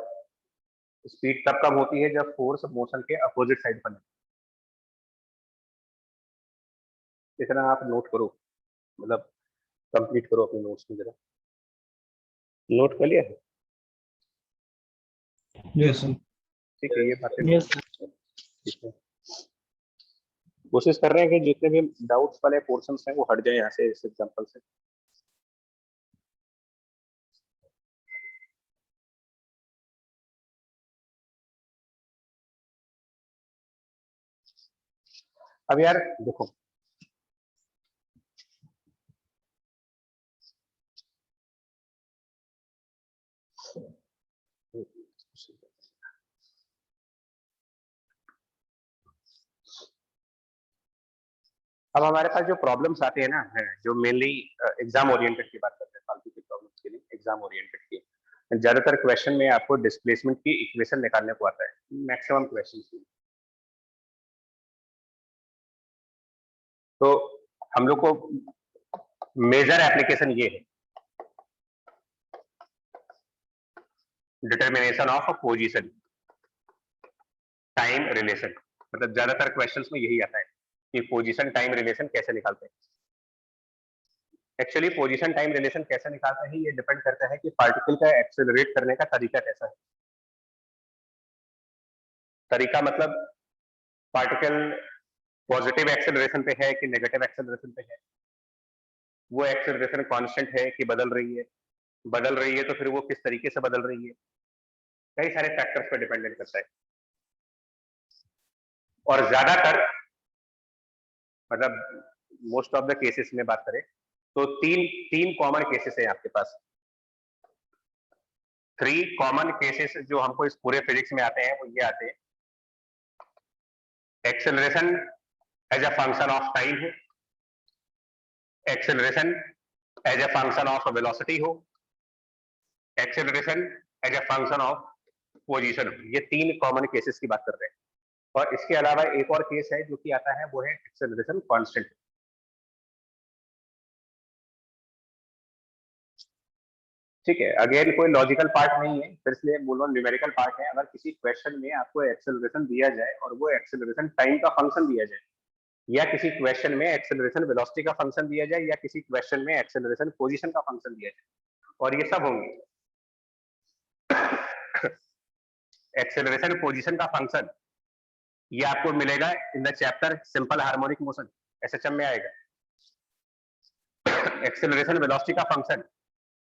स्पीड तब कम होती है जब फोर्स मोशन के अपोजिट साइड पर लगे। इतना आप नोट करो, मतलब कंप्लीट करो अपने नोट्स में, जरा नोट कर लिया है? Yes, sir. ठीक है, ये बातें Yes, ठीक है। कोशिश कर रहे हैं कि जितने भी डाउट्स वाले पोर्शंस हैं वो हट जाए यहाँ से इस एग्जांपल से। अब यार देखो, अब हमारे पास जो प्रॉब्लम्स आते हैं ना, जो मेनली एग्जाम ओरिएंटेड की बात करते हैं, फालतू की प्रॉब्लम्स के लिए एग्जाम ओरिएंटेड की, ज्यादातर क्वेश्चन में आपको डिस्प्लेसमेंट की इक्वेशन निकालने को आता है, मैक्सिमम क्वेश्चन। तो हम लोग को मेजर एप्लीकेशन ये है, determination of position time relation. मतलब ज्यादातर क्वेश्चंस में यही आता है कि पोजीशन टाइम रिलेशन कैसे निकालते हैं। एक्चुअली पोजीशन टाइम रिलेशन कैसे निकालते हैं ये डिपेंड करता है कि पार्टिकल का एक्सेलरेट करने का तरीका कैसा है। तरीका मतलब पार्टिकल पॉजिटिव एक्सेलरेशन पे है कि नेगेटिव एक्सेलरेशन पे है, वो एक्सेलरेशन कांस्टेंट है कि बदल रही है, बदल रही है तो फिर वो किस तरीके से बदल रही है, कई सारे फैक्टर्स पर डिपेंडेंट करता है। और ज्यादातर मतलब मोस्ट ऑफ द केसेस में बात करें तो तीन कॉमन केसेस है आपके पास। 3 कॉमन केसेस जो हमको इस पूरे फिजिक्स में आते हैं वो ये आते हैं, acceleration as a function of time हो, acceleration as a function of velocity हो, acceleration as a function of position हो। ये 3 कॉमन केसेस की बात कर रहे हैं। और इसके अलावा एक और केस है जो कि आता है, वो है एक्सेलरेशन कांस्टेंट। ठीक है, अगेन कोई लॉजिकल पार्ट नहीं है, फिर इसलिए बोल रहा हूं न्यूमेरिकल पार्ट है। अगर किसी क्वेश्चन में आपको एक्सेलरेशन दिया जाए और वो एक्सेलरेशन टाइम का फंक्शन दिया जाए, या किसी क्वेश्चन में एक्सेलरेशन वेलोसिटी का फंक्शन दिया जाए, या किसी क्वेश्चन में एक्सेलरेशन पोजीशन का फंक्शन दिया जाए, और ये सब होंगे एक्सेलरेशन पोजीशन का फंक्शन ये आपको मिलेगा in the chapter simple harmonic motion, SHM में आएगा। एक्सेलरेशन वेलोसिटी का फंक्शन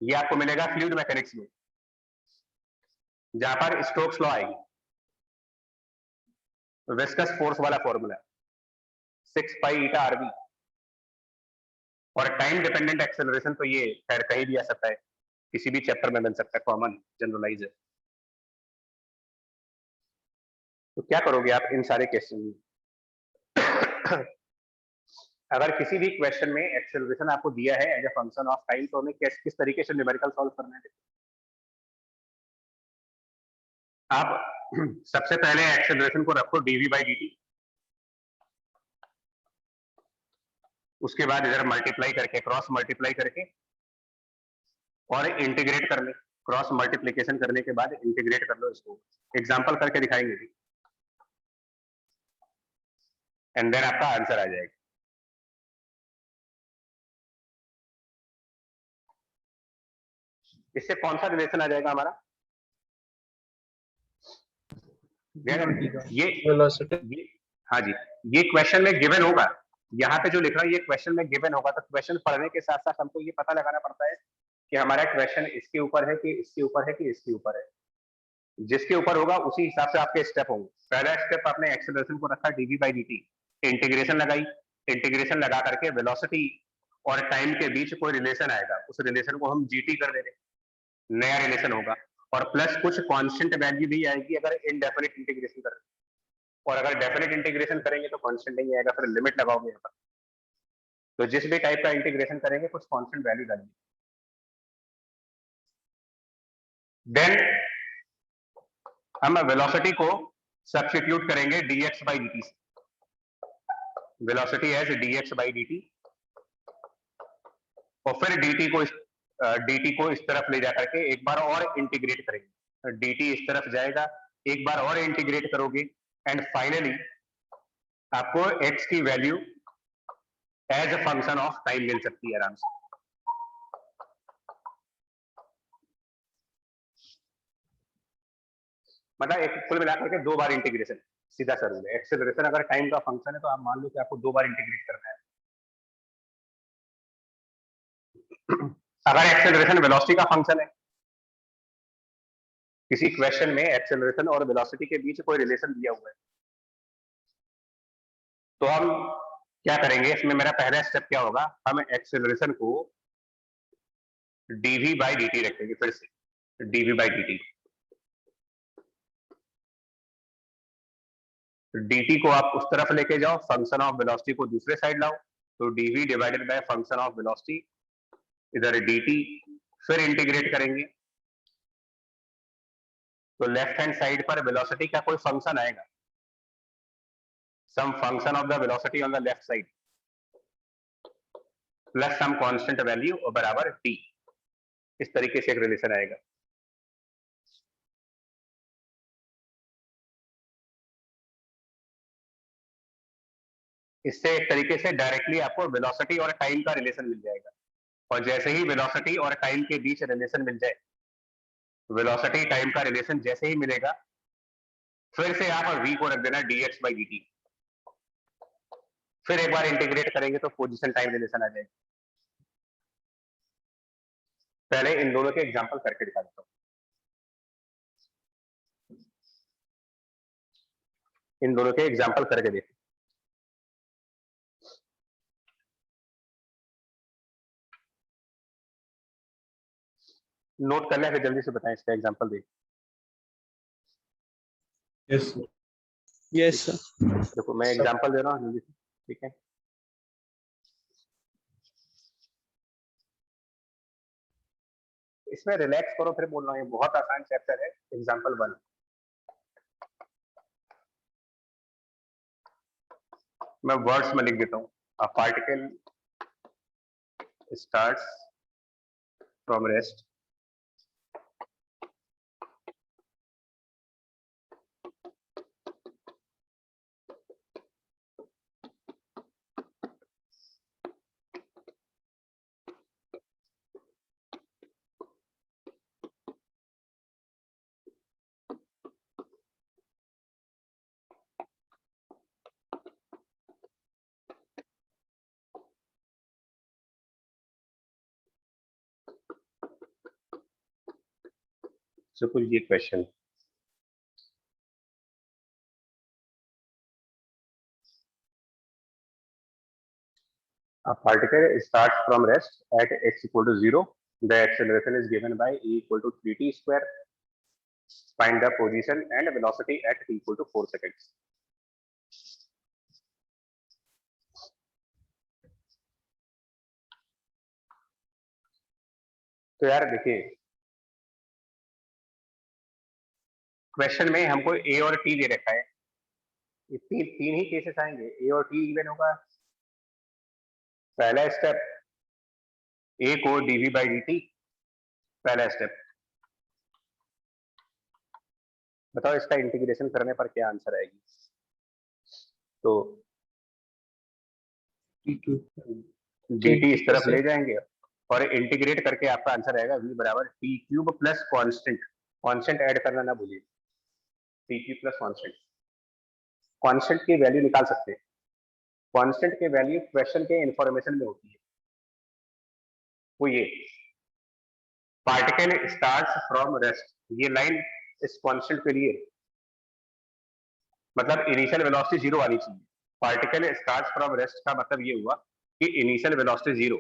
ये आपको मिलेगा फ्लूइड मैकेनिक्स में, जहां पर स्टोक्स लॉ आएगी, विस्कस फोर्स वाला फॉर्मूला 6 पाई ईटा आरवी। और टाइम डिपेंडेंट एक्सेलरेशन तो ये खैर कहीं भी आ सकता है, किसी भी चैप्टर में बन सकता है, कॉमन जनरलाइज है। तो क्या करोगे आप इन सारे क्वेश्चन में? अगर किसी भी क्वेश्चन में एक्सेलरेशन आपको दिया है as a function of time, तो हमें किस तरीके से न्यूमेरिकल सॉल्व करना है? आप सबसे पहले एक्सेलरेशन को रखो dv/dt, उसके बाद इधर मल्टीप्लाई करके, क्रॉस मल्टीप्लाई करके और इंटीग्रेट कर ले। क्रॉस मल्टीप्लिकेशन करने के बाद इंटीग्रेट कर लो इसको। एग्जांपल करके दिखाएंगे। एंड देन आपका आंसर आ जाएगा। इससे कौन सा रिलेशन आ जाएगा हमारा? ये वेलोसिटी। हाँ जी, ये क्वेश्चन में गिवन होगा, यहाँ पे जो लिख रहा है ये क्वेश्चन में गिवन होगा, तो क्वेश्चन पढ़ने के साथ साथ हमको ये पता लगाना पड़ता है कि हमारा क्वेश्चन इसके ऊपर है कि इसके ऊपर है कि इसके ऊपर है। जिसके ऊपर होगा उसी हिसाब से आपके स्टेप होंगे। पहला स्टेप आपने एक्सेलरेशन को रखा D V by D T, integration लगाई, इंटीग्रेशन लगा करके वेलोसिटी और टाइम के बीच कोई रिलेशन आएगा, उस रिलेशन को हम जीटी कर दे रहे, नया रिलेशन होगा, और प्लस कुछ कांस्टेंट वैल्यू भी आएगी अगर इनडेफिनिट इंटीग्रेशन करें, और अगर डेफिनेट इंटीग्रेशन करेंगे तो कांस्टेंट नहीं आएगा, फिर लिमिट लगाओगे यहाँ पर। तो जिस भी टाइप का इंटीग्रेशन करेंगे कुछ कांस्टेंट वैल्यू डालिए। देन हम वेलोसिटी को सब्स्टिट्यूट करेंगे dx बाई dt से, velocity as dx by dt, और फिर dt को इस तरफ ले जाकर के एक बार और इंटीग्रेट करेंगे, dt इस तरफ जाएगा, एक बार और इंटीग्रेट करोगे, एंड फाइनली आपको x की value as a function of time मिल सकती है आराम से। मतलब एक कुल मिलाकर के 2 बार इंटीग्रेशन, सीधा सा रूल है। एक्सेलरेशन अगर टाइम का फंक्शन है तो आप मान लो कि आपको 2 बार इंटीग्रेट करना है। अगर एक्सेलरेशन वेलोसिटी का फंक्शन है, किसी क्वेश्चन में एक्सेलरेशन और वेलोसिटी के बीच कोई रिलेशन दिया हुआ है, तो हम क्या करेंगे, इसमें मेरा पहला स्टेप क्या होगा, हम एक्सेलरेशन को dv बाई dt रखेंगे, फिर से dv बाई dt, dt को आप उस तरफ लेके जाओ, फंक्शन ऑफ वेलोसिटी को दूसरे साइड लाओ, तो dv divided by function of velocity, इधर dt, फिर इंटीग्रेट करेंगे, तो लेफ्ट हैंड साइड पर वेलोसिटी का कोई फंक्शन आएगा, some function of the velocity on the left side plus some constant value और बराबर t, इस तरीके से एक रिलेशन आएगा। इससे एक तरीके से डायरेक्टली आपको वेलोसिटी और टाइम का रिलेशन मिल जाएगा, और जैसे ही वेलोसिटी और टाइम के बीच रिलेशन मिल जाए, वेलोसिटी टाइम का रिलेशन जैसे ही मिलेगा, फिर से आप v को रख देना dx बाई dt, फिर एक बार इंटीग्रेट करेंगे तो पोजीशन टाइम रिलेशन आ जाएगा। पहले इन दोनों के एग्जांपल करके दिखा देता हूं। इन दोनों के एग्जांपल करके देखो। नोट कर लें, फिर जल्दी से बताएं इसका एग्जांपल देख। Yes Yes, sir. देखो मैं एग्जांपल दे रहा हूँ जल्दी से, ठीक है। इसमें रिलैक्स करो फिर बोल रहा हूँ, ये बहुत आसान चैप्टर है। एग्जांपल 1, मैं वर्ड्स में लिख देता हूँ। A particle starts from rest suppose ये question, a particle starts from rest at x equal to 0, the acceleration is given by e equal to 3t square, find the position and velocity at t equal to 4 seconds. तो यार देखिए, question में हमको ए और T दे रखा है, ये तीन ही केसेस आएंगे, ए और टी इवन होगा। पहला स्टेप, ए को डीवी बाई डी टी, पहला स्टेप। बताओ इसका इंटीग्रेशन करने पर क्या आंसर आएगी। तो T2. dt इस तरफ ले जाएंगे और इंटीग्रेट करके आपका आंसर आएगा v बराबर T cube plus constant, constant add करना ना भूलिए, T cube plus constant. Constant की वैल्यू निकाल सकते हैं, कांस्टेंट की वैल्यू क्वेश्चन के इंफॉर्मेशन में होती है, वो ये पार्टिकल स्टार्ट्स फ्रॉम रेस्ट, ये लाइन इस कांस्टेंट के लिए मतलब इनिशियल वेलोसिटी जीरो आनी चाहिए। पार्टिकल स्टार्ट्स फ्रॉम रेस्ट का मतलब ये हुआ कि इनिशियल वेलोसिटी जीरो,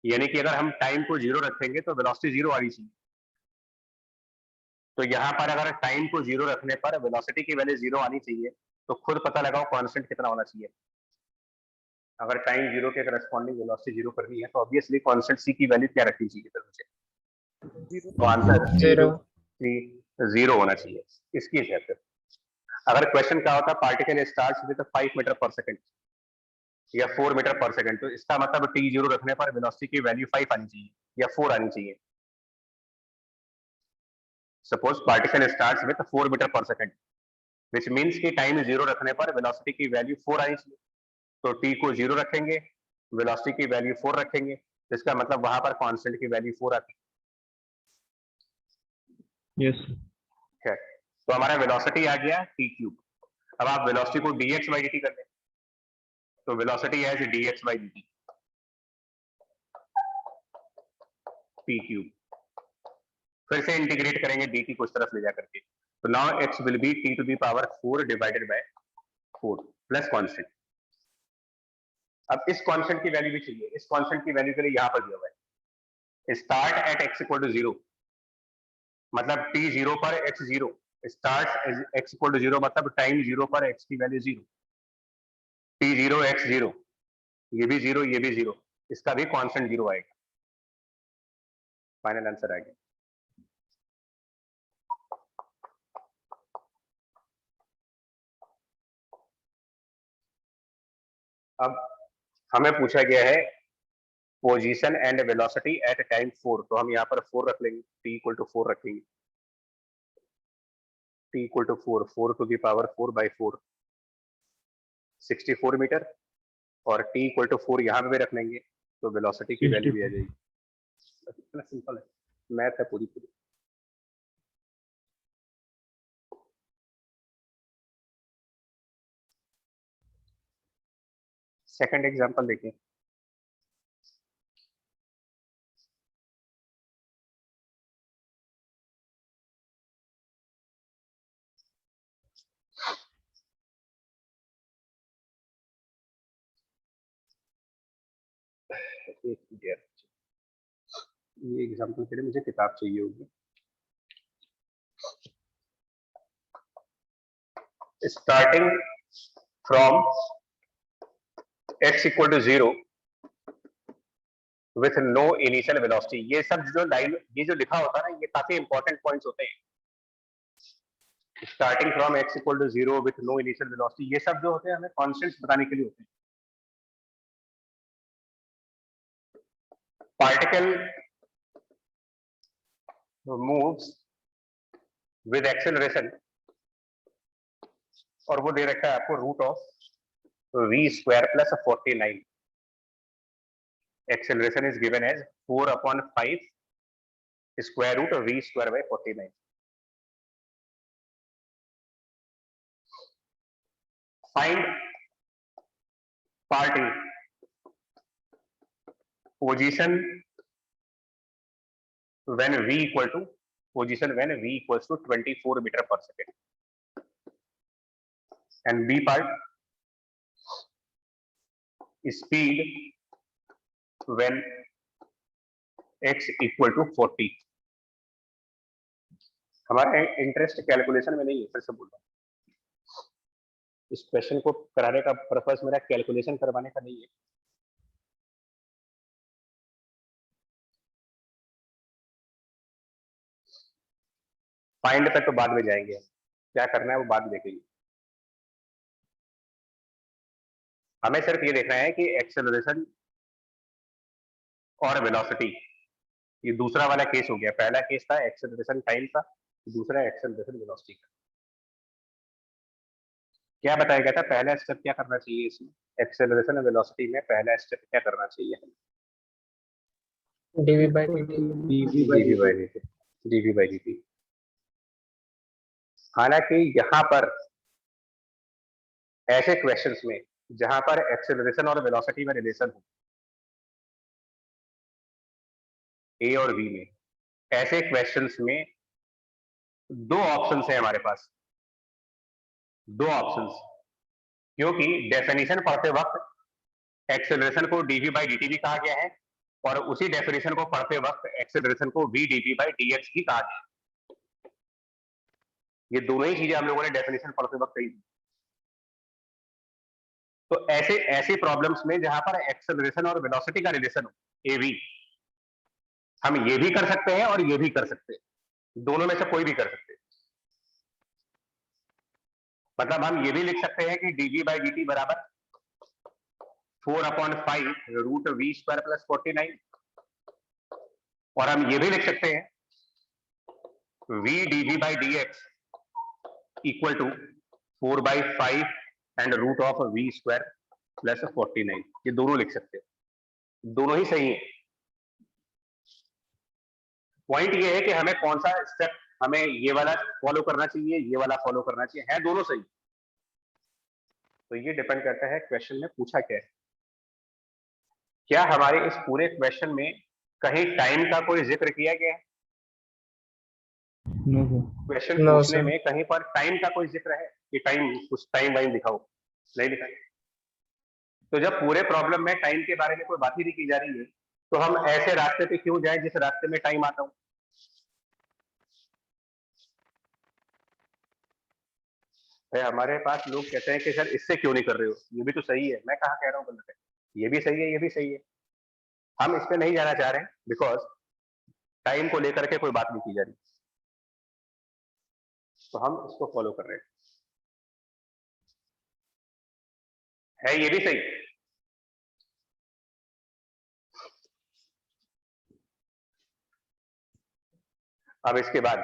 यानी कि अगर हम टाइम को जीरो रखेंगे तो वेलोसिटी जीरो आनी चाहिए। तो यहाँ पर अगर टाइम को जीरो रखने पर वेलोसिटी की वैल्यू जीरो आनी चाहिए, तो खुद पता लगाओ कांस्टेंट कितना होना चाहिए। अगर टाइम जीरो के करस्पॉन्डिंग वेलोसिटी जीरो करनी है तो ऑब्वियसली कांस्टेंट सी की वैल्यू क्या रखनी चाहिए फिर मुझे, तो आंसर जीरो होना चाहिए इसकी हिसाब से। अगर क्वेश्चन क्या होता पार्टिकल स्टार्ट्स विद 5 मीटर पर सेकंड या 4 मीटर पर सेकंड, तो इसका मतलब टी जीरो रखने पर वेलोसिटी की वैल्यू 5 आनी चाहिए या 4 आनी चाहिए। Suppose particle starts with 4 meter पर सेकंड, विच मीन्स कि टाइम जीरो रखने पर वेलोसिटी की वैल्यू 4 आनी चाहिए। तो टी को जीरो रखेंगे, वेलोसिटी की वैल्यू 4 रखेंगे, तो इसका मतलब वहां पर कांस्टेंट की वैल्यू 4 आती Yes. है। तो हमारा वेलोसिटी आ गया टी क्यूब। अब आप वेलोसिटी को dx बाई dt कर लें, तो वेलोसिटी है dx by dt T cube, फिर से इंटीग्रेट करेंगे dt को इस तरफ ले जा करके, तो now x will be t to the power 4 divided by 4 plus constant. अब इस कांस्टेंट की वैल्यू भी चाहिए, इस कांस्टेंट की वैल्यू के लिए यहां पर दिया हुआ है start at x equal to 0, मतलब t जीरो पर x zero, start x equal to 0 मतलब टाइम जीरो पर x की value 0, t zero x zero, ये भी 0 ये भी 0, इसका भी कांस्टेंट 0 आएगा। फाइनल आंसर आ गया। अब हमें पूछा गया है position and velocity at time 4, तो हम यहाँ पर 4 रख लेंगे, t इक्वल टू 4 रखेंगे, t equal to 4, 4 to the power 4 by 4 64 meter, और t इक्वल टू 4 यहाँ पे भी रख लेंगे, तो वेलोसिटी की वैल्यू भी आ जाएगी। इतना सिंपल है, मैथ है पूरी पूरी। सेकंड एग्जांपल देखिए, ये एग्जांपल के लिए मुझे किताब चाहिए होगी। Starting from x equal to 0 with no initial velocity, ये सब जो लाइन ये जो लिखा होता है ना, ये काफी इंपॉर्टेंट पॉइंट्स होते हैं। Starting from x equal to 0 with no initial velocity, ये सब जो होते हैं हमें कॉन्स्टेंट्स बताने के लिए होते हैं। पार्टिकल मूव्स विद एक्सेलरेशन, और वो दे रखा है आपको root of v square plus 49, acceleration is given as 4/5 square root v square by 49। Find part A, position when v equal to position when v equals to 24 meter per second, and b part speed when x equal to 40। हमारा interest calculation में नहीं है, फिर से बोल रहा हूँ, इस क्वेश्चन को कराने का पर्पस मेरा कैलकुलेशन करवाने का नहीं है। फाइंड तक तो बाद में जाएंगे, क्या करना है वो बाद में देखेंगे। हमें सिर्फ ये देखना है कि एक्सेलरेशन और वेलोसिटी, ये दूसरा वाला केस हो गया, पहला केस था एक्सेलरेशन टाइम का, दूसरा एक्सेलरेशन वेलोसिटी का। क्या बताया गया था, पहला स्टेप क्या करना चाहिए इसमें, एक्सेलरेशन और वेलोसिटी में पहला स्टेप क्या करना चाहिए? dv by dt. dv by dt। हालांकि यहाँ पर ऐसे क्वेश्चंस में जहां पर एक्सेलरेशन और वेलोसिटी में रिलेशन हो, ए और बी में, ऐसे क्वेश्चंस में दो ऑप्शंस है हमारे पास, दो ऑप्शंस। क्योंकि डेफिनेशन पढ़ते वक्त एक्सेलरेशन को dv by dt भी कहा गया है और उसी डेफिनेशन को पढ़ते वक्त एक्सेलरेशन को v dv by dx भी कहा गया है। ये दोनों ही चीजें हम लोगों ने डेफिनेशन पढ़ते वक्त कही। तो ऐसे प्रॉब्लम्स में जहां पर एक्सेलरेशन और वेलोसिटी का रिलेशन हो av, हम ये भी कर सकते हैं और ये भी कर सकते हैं, दोनों में से कोई भी कर सकते हैं। मतलब हम ये भी लिख सकते हैं कि dv by dt बराबर 4/5 रूट वी स्क्वायर प्लस 49, और हम ये भी लिख सकते हैं v dv by dx equal to 4/5 and root of V square plus 49। ये दोनों लिख सकते हैं, दोनों ही सही है। पॉइंट ये है कि हमें कौन सा स्टेप, हमें ये वाला फॉलो करना चाहिए, ये वाला फॉलो करना चाहिए, है दोनों सही। तो ये डिपेंड करता है क्वेश्चन में पूछा क्या है। क्या हमारे इस पूरे क्वेश्चन में कहीं टाइम का कोई जिक्र किया गया है? क्वेश्चन No, पूछने sir. में कहीं पर टाइम का कोई जिक्र है कि टाइम, कुछ टाइम वाइम दिखाओ? नहीं लिखा है। तो जब पूरे प्रॉब्लम में टाइम के बारे में कोई बात ही नहीं की जा रही है, तो हम ऐसे रास्ते पे क्यों जाएं जिस रास्ते में टाइम आता हो? हमारे पास लोग कहते हैं कि सर इससे क्यों नहीं कर रहे हो, ये भी तो सही है। मैं कहाँ कह रहा हूँ गलत है, ये भी सही है, ये भी सही है। हम इस पे नहीं जाना चाह रहे हैं बिकॉज टाइम को लेकर के कोई बात नहीं की जा रही, तो हम इसको फॉलो कर रहे हैं। ये भी सही। अब इसके बाद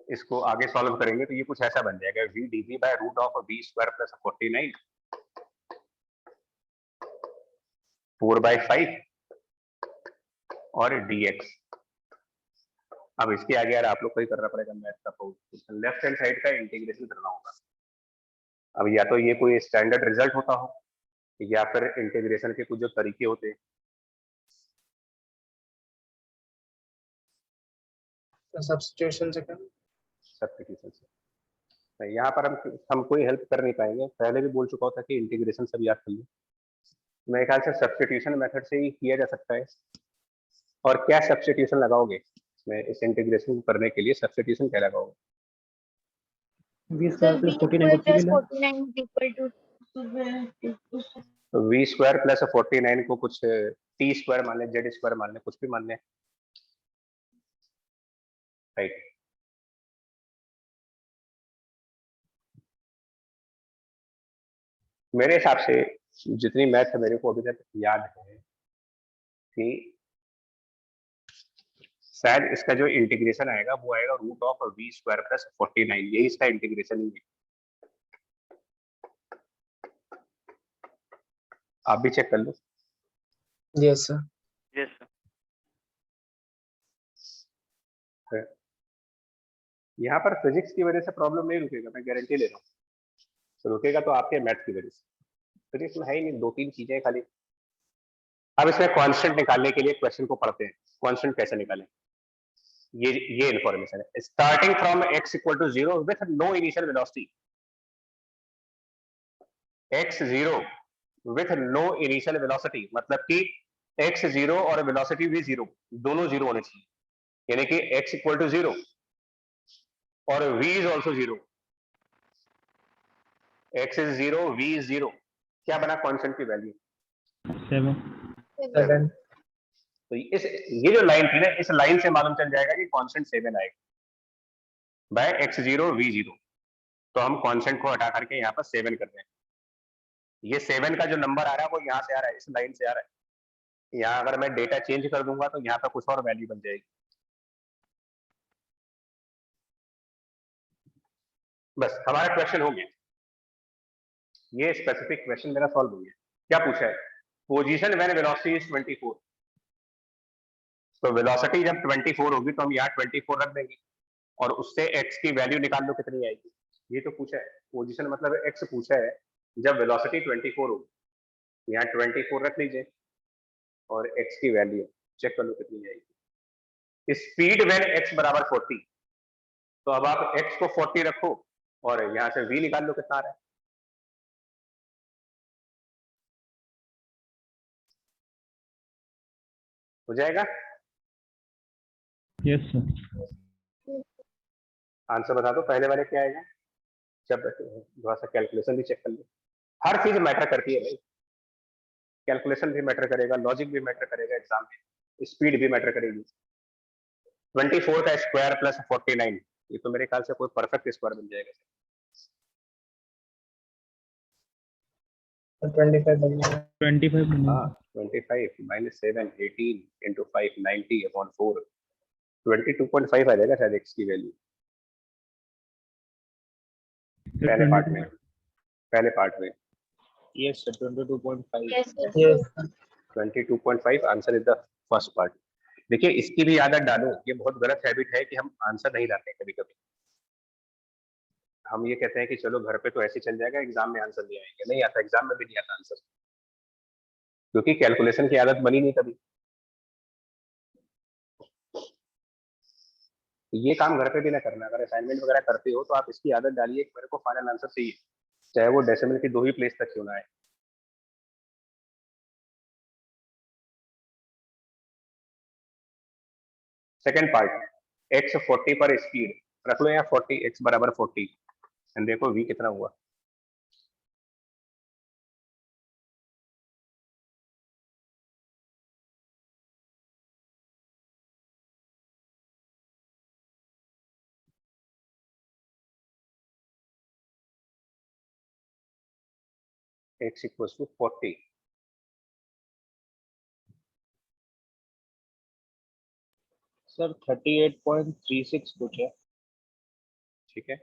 इसको आगे सॉल्व करेंगे तो ये कुछ ऐसा बन जाएगा, v dv by root of v square plus 49 4/5 और dx। अब इसके आगे यार आप लोग को ही करना पड़ेगा मैथ का, लेफ्ट हैंड साइड का इंटीग्रेशन करना होगा। अब या तो ये कोई स्टैंडर्ड रिजल्ट होता हो या फिर इंटीग्रेशन के कुछ जो तरीके होते हैं। Substitution से क्या? सब्स्टिट्यूशन से यहाँ पर हम कोई हेल्प कर नहीं पाएंगे। पहले भी बोल चुका था कि इंटीग्रेशन सब याद कर लो। मेरे ख्याल से सब्स्टिट्यूशन मेथड से ही किया जा सकता है। और क्या सब्स्टिट्यूशन लगाओगे इसमें, इस इंटीग्रेशन को करने के लिए सब्स्टिट्यूशन क्या लगाओगे? v square plus 49 v square plus 49 को कुछ t स्क्वायर मान ले, z स्क्वायर मान ले, कुछ भी मान ले, राइट। मेरे हिसाब से जितनी मैथ मेरे को अभी तक याद है कि शायद इसका जो इंटीग्रेशन आएगा वो आएगा root of v square plus 49, यही इसका इंटीग्रेशन ही है। आप भी चेक कर लो। Yes, sir. yes sir यहाँ पर फिजिक्स की वजह से प्रॉब्लम नहीं रुकेगा, मैं गारंटी ले रहा हूँ। तो रुकेगा तो आपके मैथ की वजह से। फिजिक्स में है ही नहीं, 2-3 चीजें खाली। अब इसमें कांस्टेंट निकालने के लिए क्वेश्चन को पढ़ते हैं। कांस्टेंट कैसे निकालें, ये इंफॉर्मेशन है। Starting from x equal to 0 with no initial velocity, x0 with no initial velocity मतलब कि x0 और वेलोसिटी भी 0, दोनों 0 होने चाहिए। यानी कि x इक्वल टू 0 और v is also 0, x is 0, v is 0। क्या बना कांस्टेंट की वैल्यू? 7. तो ये जो लाइन थी ना, इस लाइन से मालूम चल जाएगा कि कांस्टेंट 7 आएगा बाय x0 v0। तो हम कांस्टेंट को हटा करके यहाँ पर 7 कर रहे हैं। ये 7 का जो नंबर आ रहा है वो यहाँ से आ रहा है, इस लाइन से आ रहा है। यहाँ अगर मैं डेटा चेंज कर दूंगा तो यहाँ पर कुछ और वैल्यू बन जाएगी। बस हमारा क्वेश्चन हो गया। ये स्पेसिफिक क्वेश्चन मेरा सॉल्व हो गया। क्या पूछा है? Position when velocity is 24। तो वेलोसिटी जब 24 होगी तो हम यहाँ 24 रख देंगे और उससे x की वैल्यू निकाल लो कितनी आएगी। ये तो पूछा है, पोजीशन मतलब x पूछा है जब वेलोसिटी 24 होगी, यहाँ 24 रख लीजिए और x की वैल्यू चेक कर लो कितनी आएगी। स्पीड व्हेन x बराबर 40, तो अब आप x को 40 रखो और यहाँ से v निकाल लो कितना आ रहा है। हो जाएगा? Yes, sir. आंसर बता दो पहले वाले क्या आएगा। जब थोड़ा सा कैलकुलेशन भी चेक कर लो, हर चीज मैटर करती है भाई, कैलकुलेशन भी मैटर करेगा, लॉजिक भी मैटर करेगा, एग्जाम में स्पीड भी मैटर करेगी। 24 का स्क्वायर प्लस 49, ये तो मेरे ख्याल से कोई परफेक्ट स्क्वायर बन जाएगा। 25 बन जाएगा। 25 minutes. हाँ 25 माइनस 7 18 इंटू 5 90 अपॉन 4 22.5 आ जाएगा शायद x की वैल्यू Sir, पहले पार्ट 22. में, पहले पार्ट में। Yes, sir. 22.5. Yes, sir. 22.5 answer is the first part. देखिए इसकी भी आदत डालो, ये बहुत गलत हैबिट है कि हम आंसर नहीं लाते कभी कभी। हम ये कहते हैं कि चलो घर पे तो ऐसे चल जाएगा, एग्जाम में आंसर ले आएंगे, नहीं आता, एग्जाम में भी नहीं आता आंसर, क्योंकि कैलकुलेशन की आदत बनी नहीं कभी। ये काम घर पे भी ना करना, अगर असाइनमेंट वगैरह करते हो तो आप इसकी आदत डालिए कि मेरे को फाइनल आंसर चाहिए, चाहे वो डेसिमल की 2 ही प्लेस तक क्यों ना आए। सेकंड पार्ट, x 40 पर स्पीड रख लो, यहाँ 40 x बराबर 40 एंड देखो v कितना हुआ। x इक्वल्स टू 40, Sir, 38.36 कुछ है। ठीक है।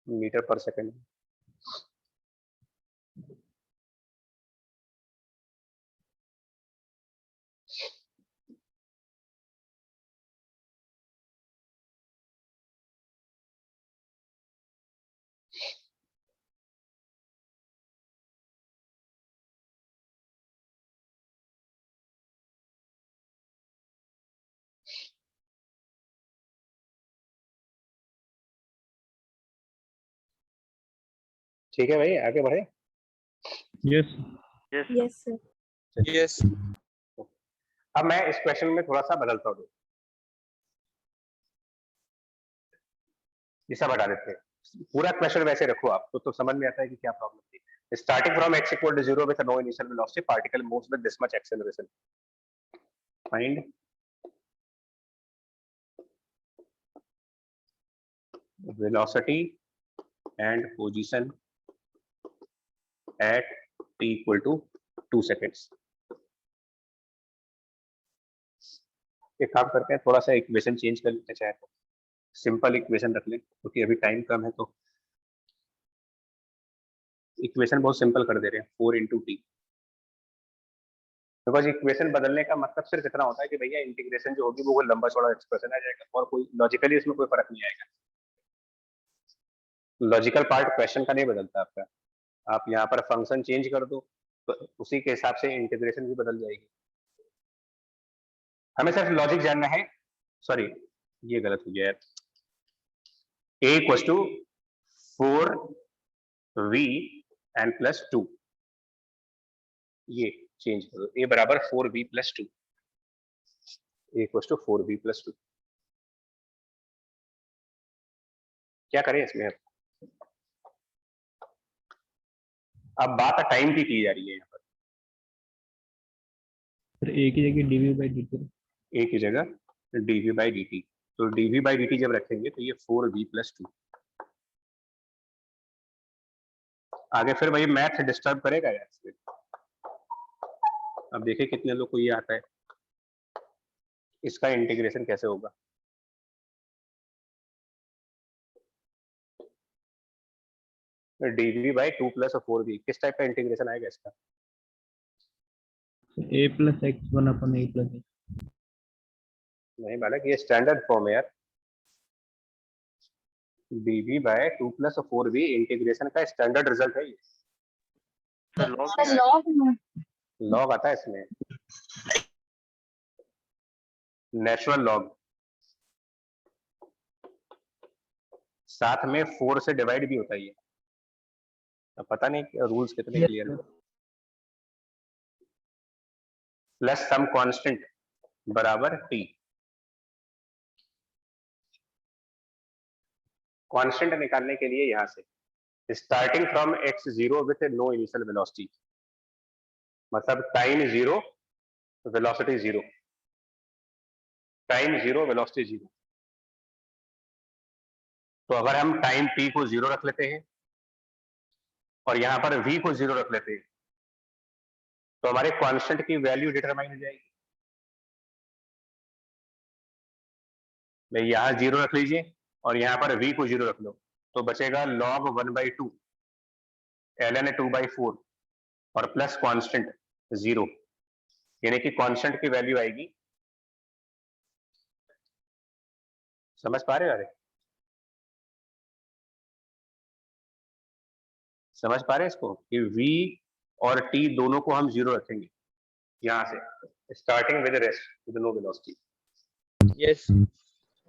मीटर पर सेकंड, ठीक है भाई, आगे बढ़े। Yes. Yes, sir. Yes. अब मैं इस क्वेश्चन में थोड़ा सा बदलता हूँ, ये सब हटा देते हैं, पूरा क्वेश्चन वैसे रखो आप तो समझ में आता है कि क्या प्रॉब्लम थी। Starting from x equal to 0 with no initial velocity particle moves with this much acceleration, find velocity and position at t equal to 2 seconds। एक काम करते हैं, थोड़ा सा इक्वेशन चेंज कर लेते हैं, चाहे तो सिंपल इक्वेशन रख लें क्योंकि अभी टाइम कम है, तो इक्वेशन बहुत सिंपल कर दे रहे हैं 4 इंटू टी, बिकॉज इक्वेशन बदलने का मतलब सिर्फ इतना होता है कि भैया इंटीग्रेशन जो होगी वो लंबा चौड़ा एक्सप्रेशन आ जाएगा और कोई लॉजिकली उसमें कोई फर्क नहीं आएगा। लॉजिकल पार्ट क्वेश्चन का नहीं बदलता आपका, आप यहाँ पर फंक्शन चेंज कर दो तो उसी के हिसाब से इंटीग्रेशन भी बदल जाएगी। हमें सिर्फ लॉजिक जानना है, सॉरी ये गलत हो गया यार, a equal to 4v N plus 2, ये चेंज कर दो, a बराबर 4v plus 2, a equal to 4v plus 2। क्या करें इसमें? अब बात टाइम की जा रही है यहाँ पर, Sir, A की जगह dv by dt. a की जगह dv बाई dt, तो dv बाई dt जब रखेंगे तो ये 4v प्लस 2, आगे फिर वही मैथ डिस्टर्ब करेगा यार। अब देखिए कितने लोग को ये आता है, इसका इंटीग्रेशन कैसे होगा। dv by 2 plus 4v किस टाइप का इंटीग्रेशन आएगा इसका? a plus x 1 upon a plus x. नहीं बालक, ये स्टैंडर्ड फॉर्म है यार। dv by 2 plus 4v integration का स्टैंडर्ड रिजल्ट है ये। तो लॉग आता है इसमें, नेचुरल लॉग, साथ में 4 से डिवाइड भी होता है ये। अब पता नहीं रूल्स कितने Yes, क्लियर sir. है। प्लस सम कांस्टेंट बराबर t। कांस्टेंट निकालने के लिए यहां से starting from x0 with no initial velocity, मतलब टाइम 0 वेलोसिटी 0, टाइम 0 वेलोसिटी 0। तो अगर हम टाइम t को 0 रख लेते हैं और यहां पर v को 0 रख लेते हैं तो हमारे कांस्टेंट की वैल्यू डिटरमाइन हो जाएगी। मैं यहां 0 रख लीजिए और यहां पर v को 0 रख लो तो बचेगा log 1/2 ln 2/4 और प्लस कांस्टेंट 0, यानी कि कांस्टेंट की वैल्यू आएगी, समझ पा रहे हो? अरे समझ पा रहे हैं इसको कि v और t दोनों को हम 0 रखेंगे यहां से starting with rest with no velocity. Yes.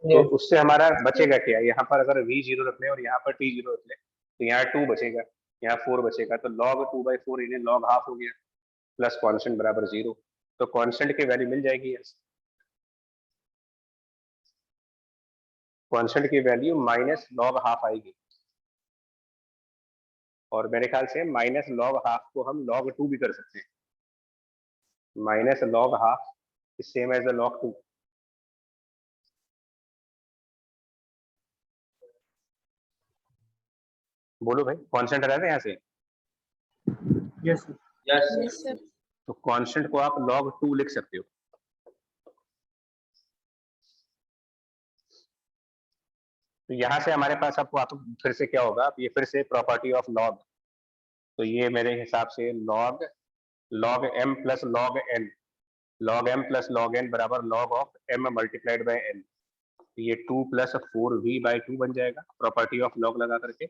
तो Yeah. उससे हमारा बचेगा क्या? यहाँ पर अगर v 0 रख ले और यहाँ पर t 0 रख ले तो यहाँ 2 बचेगा, यहाँ 4 बचेगा, तो log 2/4 इन्हें log हाफ हो गया, प्लस कांस्टेंट बराबर 0। तो कांस्टेंट की वैल्यू मिल जाएगी, कांस्टेंट की वैल्यू माइनस log हाफ आएगी, और मेरे ख्याल से माइनस log हाफ को हम log 2 भी कर सकते हैं। Minus log half is same as log 2। बोलो भाई, कांस्टेंट रहते हैं यहाँ से, Yes, sir. Yes. तो कांस्टेंट को आप log 2 लिख सकते हो। तो यहाँ से हमारे पास आपको फिर से क्या होगा, ये फिर से प्रॉपर्टी ऑफ लॉग, तो ये मेरे हिसाब से log m plus log n, log m plus log n बराबर log of m multiplied by n, ये 2 प्लस 4v/2 बन जाएगा प्रॉपर्टी ऑफ लॉग लगा करके,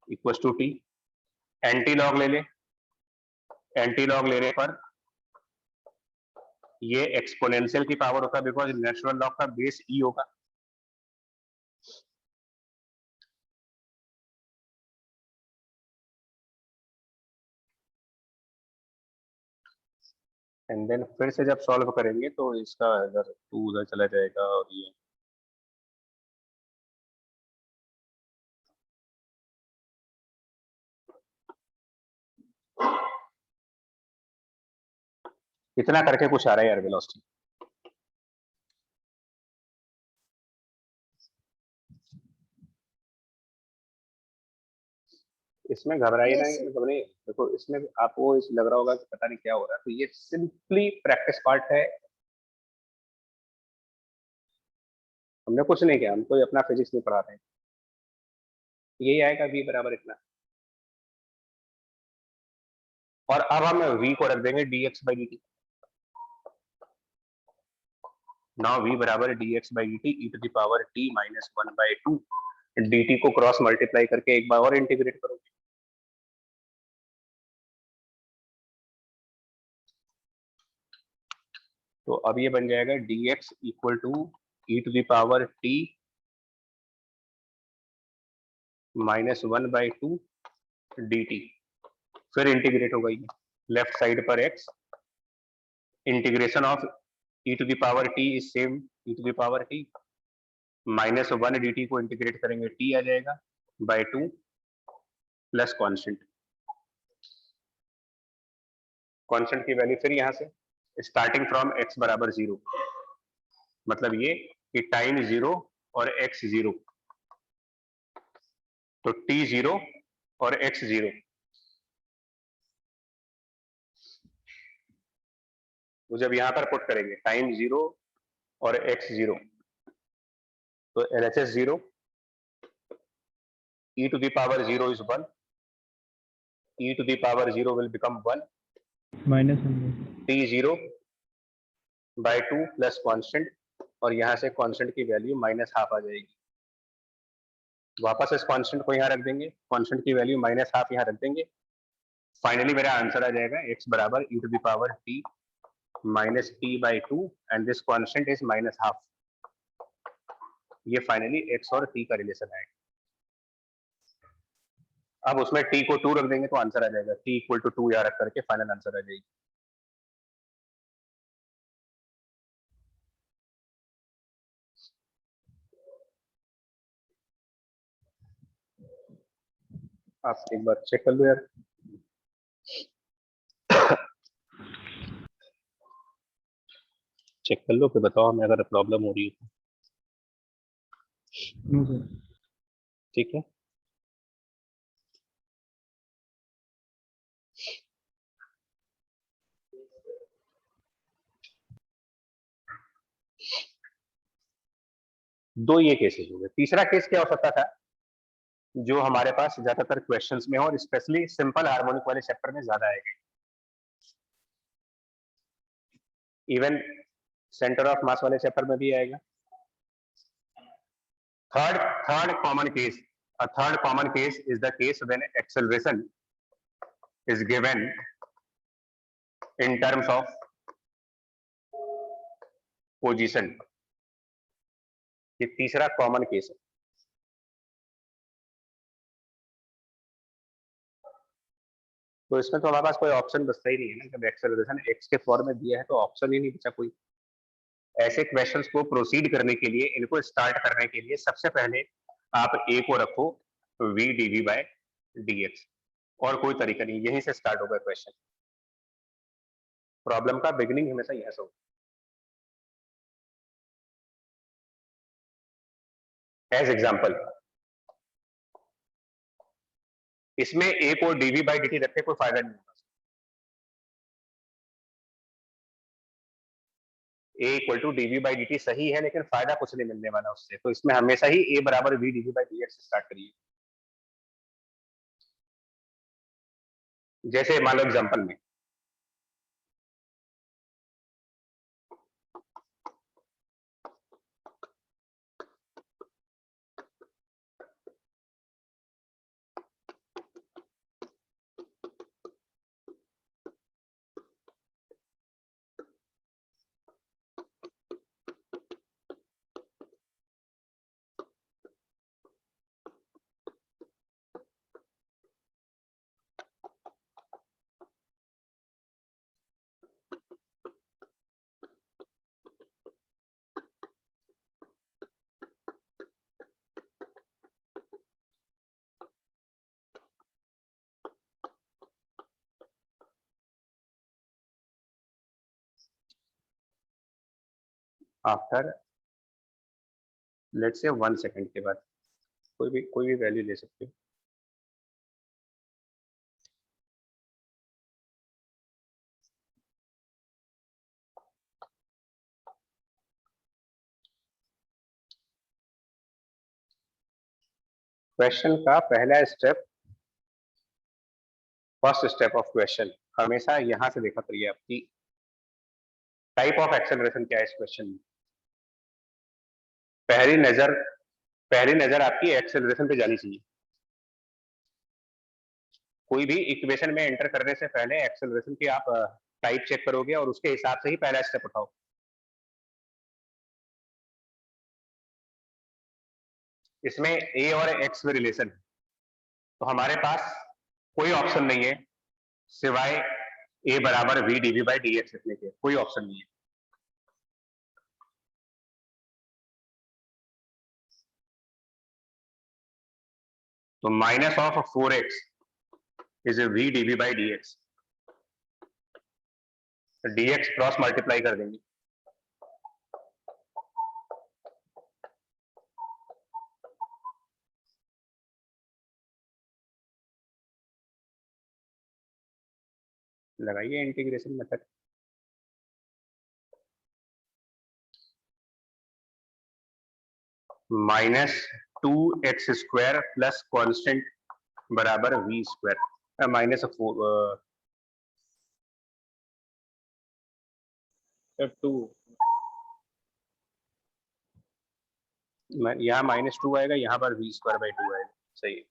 equal to t। Anti log ले ले, एंटी लॉग लेने पर ये एक्सपोनेंशियल की पावर होता है, बिकॉज नेचुरल लॉग का बेस e होगा। एंड देन फिर से जब सॉल्व करेंगे तो इसका इधर 2 उधर चला जाएगा और ये इतना करके कुछ आ रहा है यार वेलोसिटी। इसमें घबराइए नहीं, घबराइए, देखो इसमें आपको इस लग रहा होगा कि पता नहीं क्या हो रहा है, तो ये सिंपली प्रैक्टिस पार्ट है। हमने कुछ नहीं किया, हम कोई अपना फिजिक्स नहीं पढ़ा रहे हैं। यही आएगा v बराबर इतना, और अब हम v को रख देंगे dx/dt। नाउ v बराबर dx/dt e to the power t minus 1/2, dt को क्रॉस मल्टीप्लाई करके एक बार और इंटीग्रेट करोगे, तो अब ये बन जाएगा dx equal to e to the power t minus 1/2 dt। फिर इंटीग्रेट होगा ये लेफ्ट साइड पर x, integration of e to the power t is same e to the power t, minus 1 dt को इंटीग्रेट करेंगे t आ जाएगा by 2 plus constant, constant की value फिर यहां से स्टार्टिंग फ्रॉम x बराबर 0, मतलब ये कि टाइम 0 और x 0, तो t 0 और x 0, तो जब यहां पर पुट करेंगे टाइम 0 और x 0, तो LHS 0, e to the power 0 is 1, e to the power 0 will become 1, -1/2. t0 by 2 plus constant, और यहाँ से कांस्टेंट की वैल्यू -12 आ जाएगी। वापस इस कांस्टेंट को यहाँ रख देंगे, कांस्टेंट की वैल्यू -12 यहाँ रख देंगे। फाइनली मेरा आंसर आ जाएगा x बराबर e to the power t minus t by 2 and this constant is -12। ये फाइनली x और t का रिलेशन आएगा। अब उसमें t को 2 रख देंगे तो आंसर आ जाएगा, t इक्वल टू 2 यहाँ रख करके फाइनल आंसर आ जाएगी। आप एक बार चेक कर लो यार। चेक कर लो फिर बताओ हमें अगर प्रॉब्लम हो रही है तो। No sir. ठीक है, दो ये केसेस हो गए। तीसरा केस क्या हो सकता था जो हमारे पास ज्यादातर क्वेश्चंस में हो और स्पेशली सिंपल हार्मोनिक वाले चैप्टर में ज्यादा आएगा, इवन सेंटर ऑफ मास वाले चैप्टर में भी आएगा। Third common case, a third common case is the case when acceleration is given in terms of position। ये तीसरा कॉमन केस है। तो इसमें तो हमारे पास कोई ऑप्शन बचता ही नहीं है ना, जब एक्सेलरेशन x के फॉर्म में दिया है तो ऑप्शन ही नहीं बचा कोई। ऐसे क्वेश्चंस को प्रोसीड करने के लिए, इनको स्टार्ट करने के लिए सबसे पहले आप a को रखो v dv by dx, और कोई तरीका नहीं, यहीं से स्टार्ट होगा क्वेश्चन। प्रॉब्लम का बिगिनिंग हमेशा यहां से होगा। एज एग्जाम्पल, इसमें a को dv by dt रखते कोई फायदा नहीं होगा। a equal to dv by dt सही है, लेकिन फायदा कुछ नहीं मिलने वाला उससे। तो इसमें हमेशा ही a बराबर v dv by dx से स्टार्ट करिए। जैसे मान लो एग्जाम्पल में आफ्टर लेट्स से 1 सेकंड के बाद कोई भी वैल्यू ले सकते हो। क्वेश्चन का पहला step, first step of question हमेशा यहां से देखा करिए आपकी टाइप ऑफ एक्सेलरेशन क्या है इस क्वेश्चन में। पहली नजर आपकी एक्सेलरेशन पे जानी चाहिए। कोई भी इक्वेशन में एंटर करने से पहले एक्सेलरेशन की आप टाइप चेक करोगे और उसके हिसाब से ही पहला स्टेप उठाओ। इसमें a और x में रिलेशन है, तो हमारे पास कोई ऑप्शन नहीं है सिवाय a बराबर v dv by dx लिखने के, कोई ऑप्शन नहीं है। तो minus of 4x is v dv by dx, dx cross multiply कर देंगे। लगाइए integration method. -2x² plus constant बराबर v²। माइनस 4 2. यहाँ -2 आएगा, यहाँ पर v²/2 आएगा। सही है।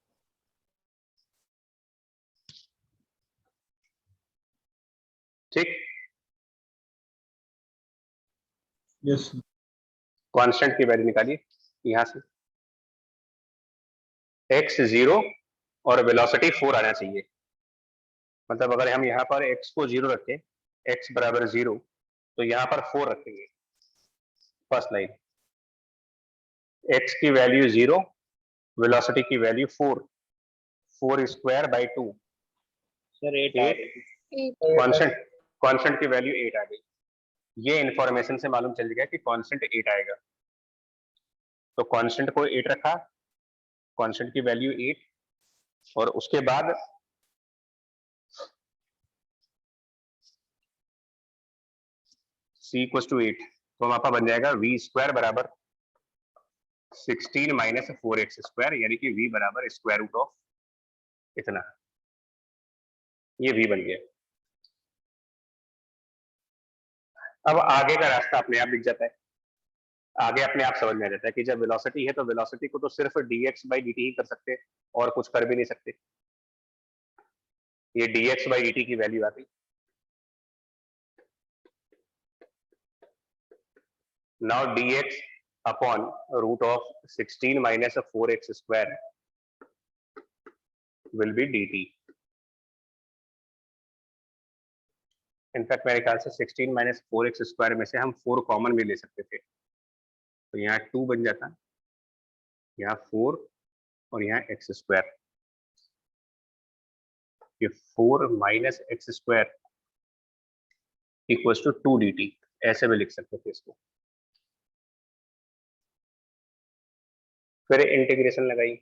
ठीक। Yes, sir. कांस्टेंट की वैल्यू निकालिए यहाँ से। x 0 और वेलोसिटी 4 आना चाहिए। मतलब अगर हम यहाँ पर x को 0 रखें, x बराबर 0, तो यहाँ पर 4 रखेंगे। फर्स्ट लाइन, x की वैल्यू 0, वेलोसिटी की वैल्यू 4, 4²/2। Sir, 8 आ गई. कांस्टेंट की वैल्यू 8 आ गई। ये इंफॉर्मेशन से मालूम चल गया कि कांस्टेंट 8 आएगा। तो कांस्टेंट को 8 रखा, कांस्टेंट की वैल्यू 8, और उसके बाद c = 8, तो वहां पर बन जाएगा v² बराबर 16 - 4x², यानी कि v बराबर √ इतना। ये v बन गया। अब आगे का रास्ता अपने आप दिख जाता है। आगे अपने आप समझ में आ जाता है कि जब वेलोसिटी है तो वेलोसिटी को तो सिर्फ dx/dt ही कर सकते हैं, और कुछ कर भी नहीं सकते। ये dx/dt की वैल्यू आ गई। Now dx upon √16 - 4x² will be dt। In fact मेरे ख्याल से 16 - 4x² में से हम 4 कॉमन भी ले सकते थे, तो यहाँ 2 बन जाता, यहाँ 4 और यहाँ x²। ये 4 - x² = 2 dt, ऐसे भी लिख सकते थे इसको। फिर इंटीग्रेशन लगाई,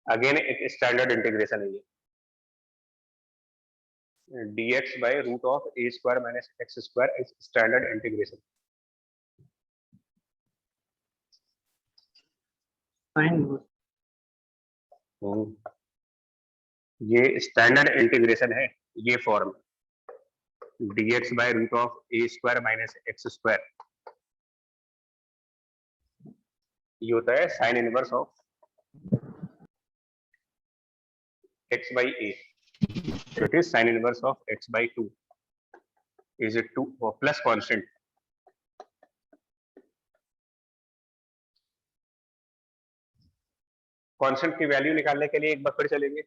अगेन एक स्टैंडर्ड इंटीग्रेशन है ये, dx/√a² - x² is standard integration. Fine. ये स्टैंडर्ड इंटीग्रेशन है, ये फॉर्म dx/√a² - x²। ये होता है sine inverse of x/a, so it is sin inverse of x/2 is it 2 plus constant। Constant की वैल्यू निकालने के लिए एक बार फिर चलेंगे।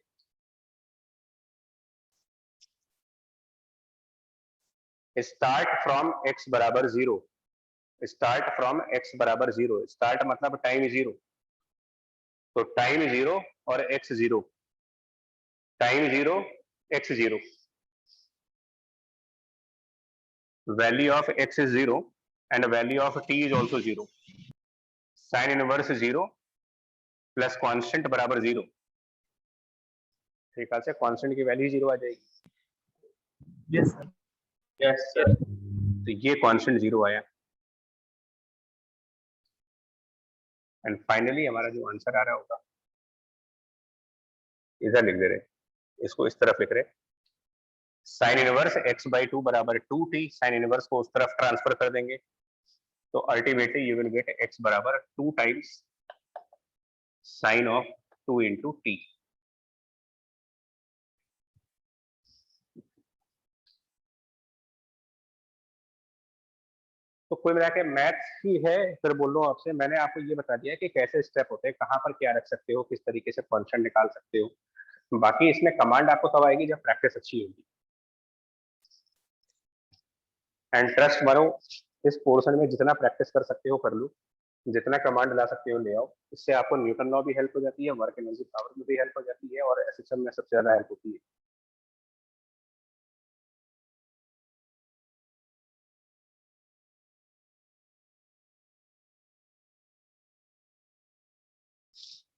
स्टार्ट फ्रॉम x बराबर 0, स्टार्ट फ्रॉम x बराबर 0, स्टार्ट मतलब टाइम 0, तो टाइम 0 और x 0, time 0 x 0, value of x is 0 and value of t is also 0, sine inverse 0 plus constant बराबर 0। ठीक है, कांस्टेंट की वैल्यू 0 आ जाएगी। Yes, sir. Yes, sir. तो ये कांस्टेंट 0 आया, एंड फाइनली हमारा जो आंसर आ रहा होगा इधर लिख दे रहे, इसको इस तरफ लिख रहे, साइन इनवर्स x/2 बराबर 2t, साइन इनवर्स को उस तरफ ट्रांसफर कर देंगे, तो ultimately you will get x बराबर 2 टाइम्स साइन ऑफ 2 × t। तो कुल मिला के मैथ्स ही है। फिर बोल रहा हूँ आपसे, मैंने आपको ये बता दिया कि कैसे स्टेप होते हैं, कहाँ पर क्या रख सकते हो, किस तरीके से फंक्शन निकाल सकते हो। बाकी इसमें कमांड आपको तब आएगी जब प्रैक्टिस अच्छी होगी। एंड ट्रस्ट मानो, इस पोर्शन में जितना प्रैक्टिस कर सकते हो कर लो, जितना कमांड ला सकते हो ले आओ। इससे आपको न्यूटन लॉ भी हेल्प हो जाती है, वर्क एनर्जी पावर में भी हेल्प हो जाती है, और एसएचएम में सबसे ज्यादा हेल्प होती है।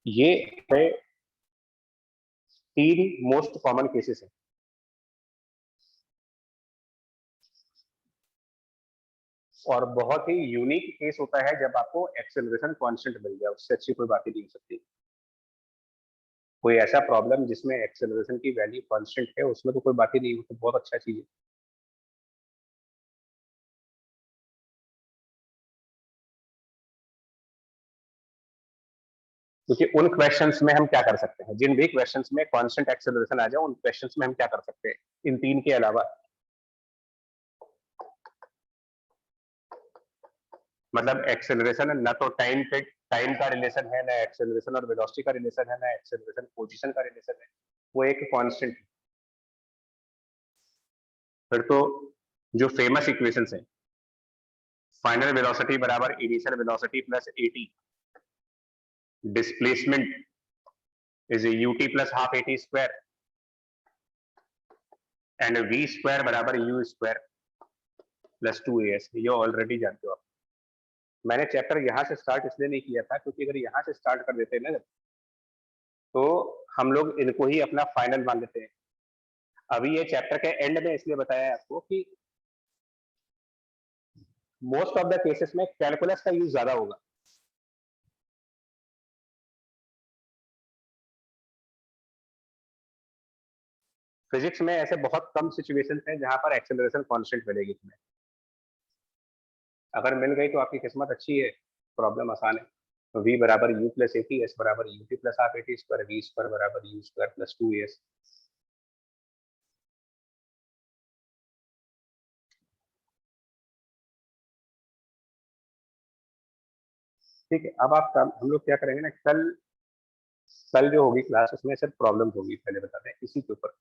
ये 3 मोस्ट कॉमन केसेस हैं। और बहुत ही यूनिक केस होता है जब आपको एक्सेलरेशन कांस्टेंट मिल जाए, उससे अच्छी कोई बात ही नहीं हो सकती। कोई ऐसा प्रॉब्लम जिसमें एक्सेलरेशन की वैल्यू कांस्टेंट है, उसमें तो कोई बात ही नहीं, वो तो बहुत अच्छा चीज है। क्योंकि उन क्वेश्चंस में हम क्या कर सकते हैं, जिन भी क्वेश्चंस में कांस्टेंट एक्सेलरेशन आ जाए, उन क्वेश्चंस में हम क्या कर सकते हैं इन तीन के अलावा। मतलब एक्सेलरेशन ना तो टाइम का रिलेशन है, ना एक्सेलरेशन और वेलोसिटी का रिलेशन है, ना एक्सेलरेशन पोजीशन का रिलेशन है, वो एक कांस्टेंट है। फिर तो जो फेमस इक्वेशंस है, फाइनल वेलोसिटी बराबर initial velocity plus eighty, displacement is ut plus half eighty square, and v square बराबर u स्क्वायर प्लस 2as, ये ऑलरेडी जानते हो आप। मैंने चैप्टर यहाँ से स्टार्ट इसलिए नहीं किया था क्योंकि अगर यहाँ से स्टार्ट कर देते ना तो हम लोग इनको ही अपना फाइनल मान लेते हैं। अभी ये चैप्टर के एंड में इसलिए बताया है आपको कि मोस्ट ऑफ द केसेस में कैलकुलस का यूज ज्यादा होगा। फिजिक्स में ऐसे बहुत कम सिचुएशंस हैं जहां पर एक्सेलरेशन कांस्टेंट मिलेगी तुम्हें। अगर मिल गई तो आपकी किस्मत अच्छी है, प्रॉब्लम आसान है। तो v बराबर u प्लस एटी, एस बराबर ut plus half eighty square, v square बराबर u स्क्वायर प्लस 2as। ठीक है, अब आप हम लोग क्या करेंगे ना, कल जो होगी क्लास उसमें सिर्फ प्रॉब्लम होगी, पहले बता दें इसी के ऊपर।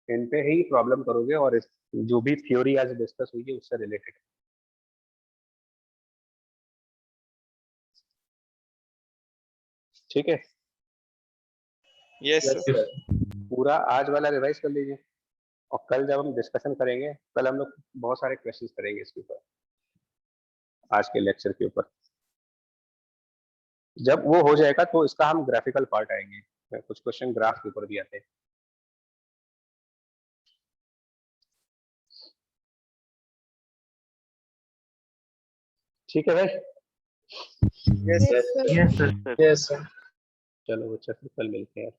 इन पे ही प्रॉब्लम करोगे और जो भी थ्योरी आज डिस्कस हुई है उससे रिलेटेड। ठीक है, यस Yes, सर। sir. पूरा आज वाला रिवाइज कर लीजिए, और कल जब हम डिस्कशन करेंगे, कल हम लोग बहुत सारे क्वेश्चंस करेंगे इसके ऊपर, आज के लेक्चर के ऊपर। जब वो हो जाएगा तो इसका हम ग्राफिकल पार्ट आएंगे, कुछ क्वेश्चन ग्राफ के ऊपर भी आते हैं। ठीक है भाई, yes Yes, sir. Yes, sir. Yes, sir. चलो बच्चा फिर कल मिलते हैं।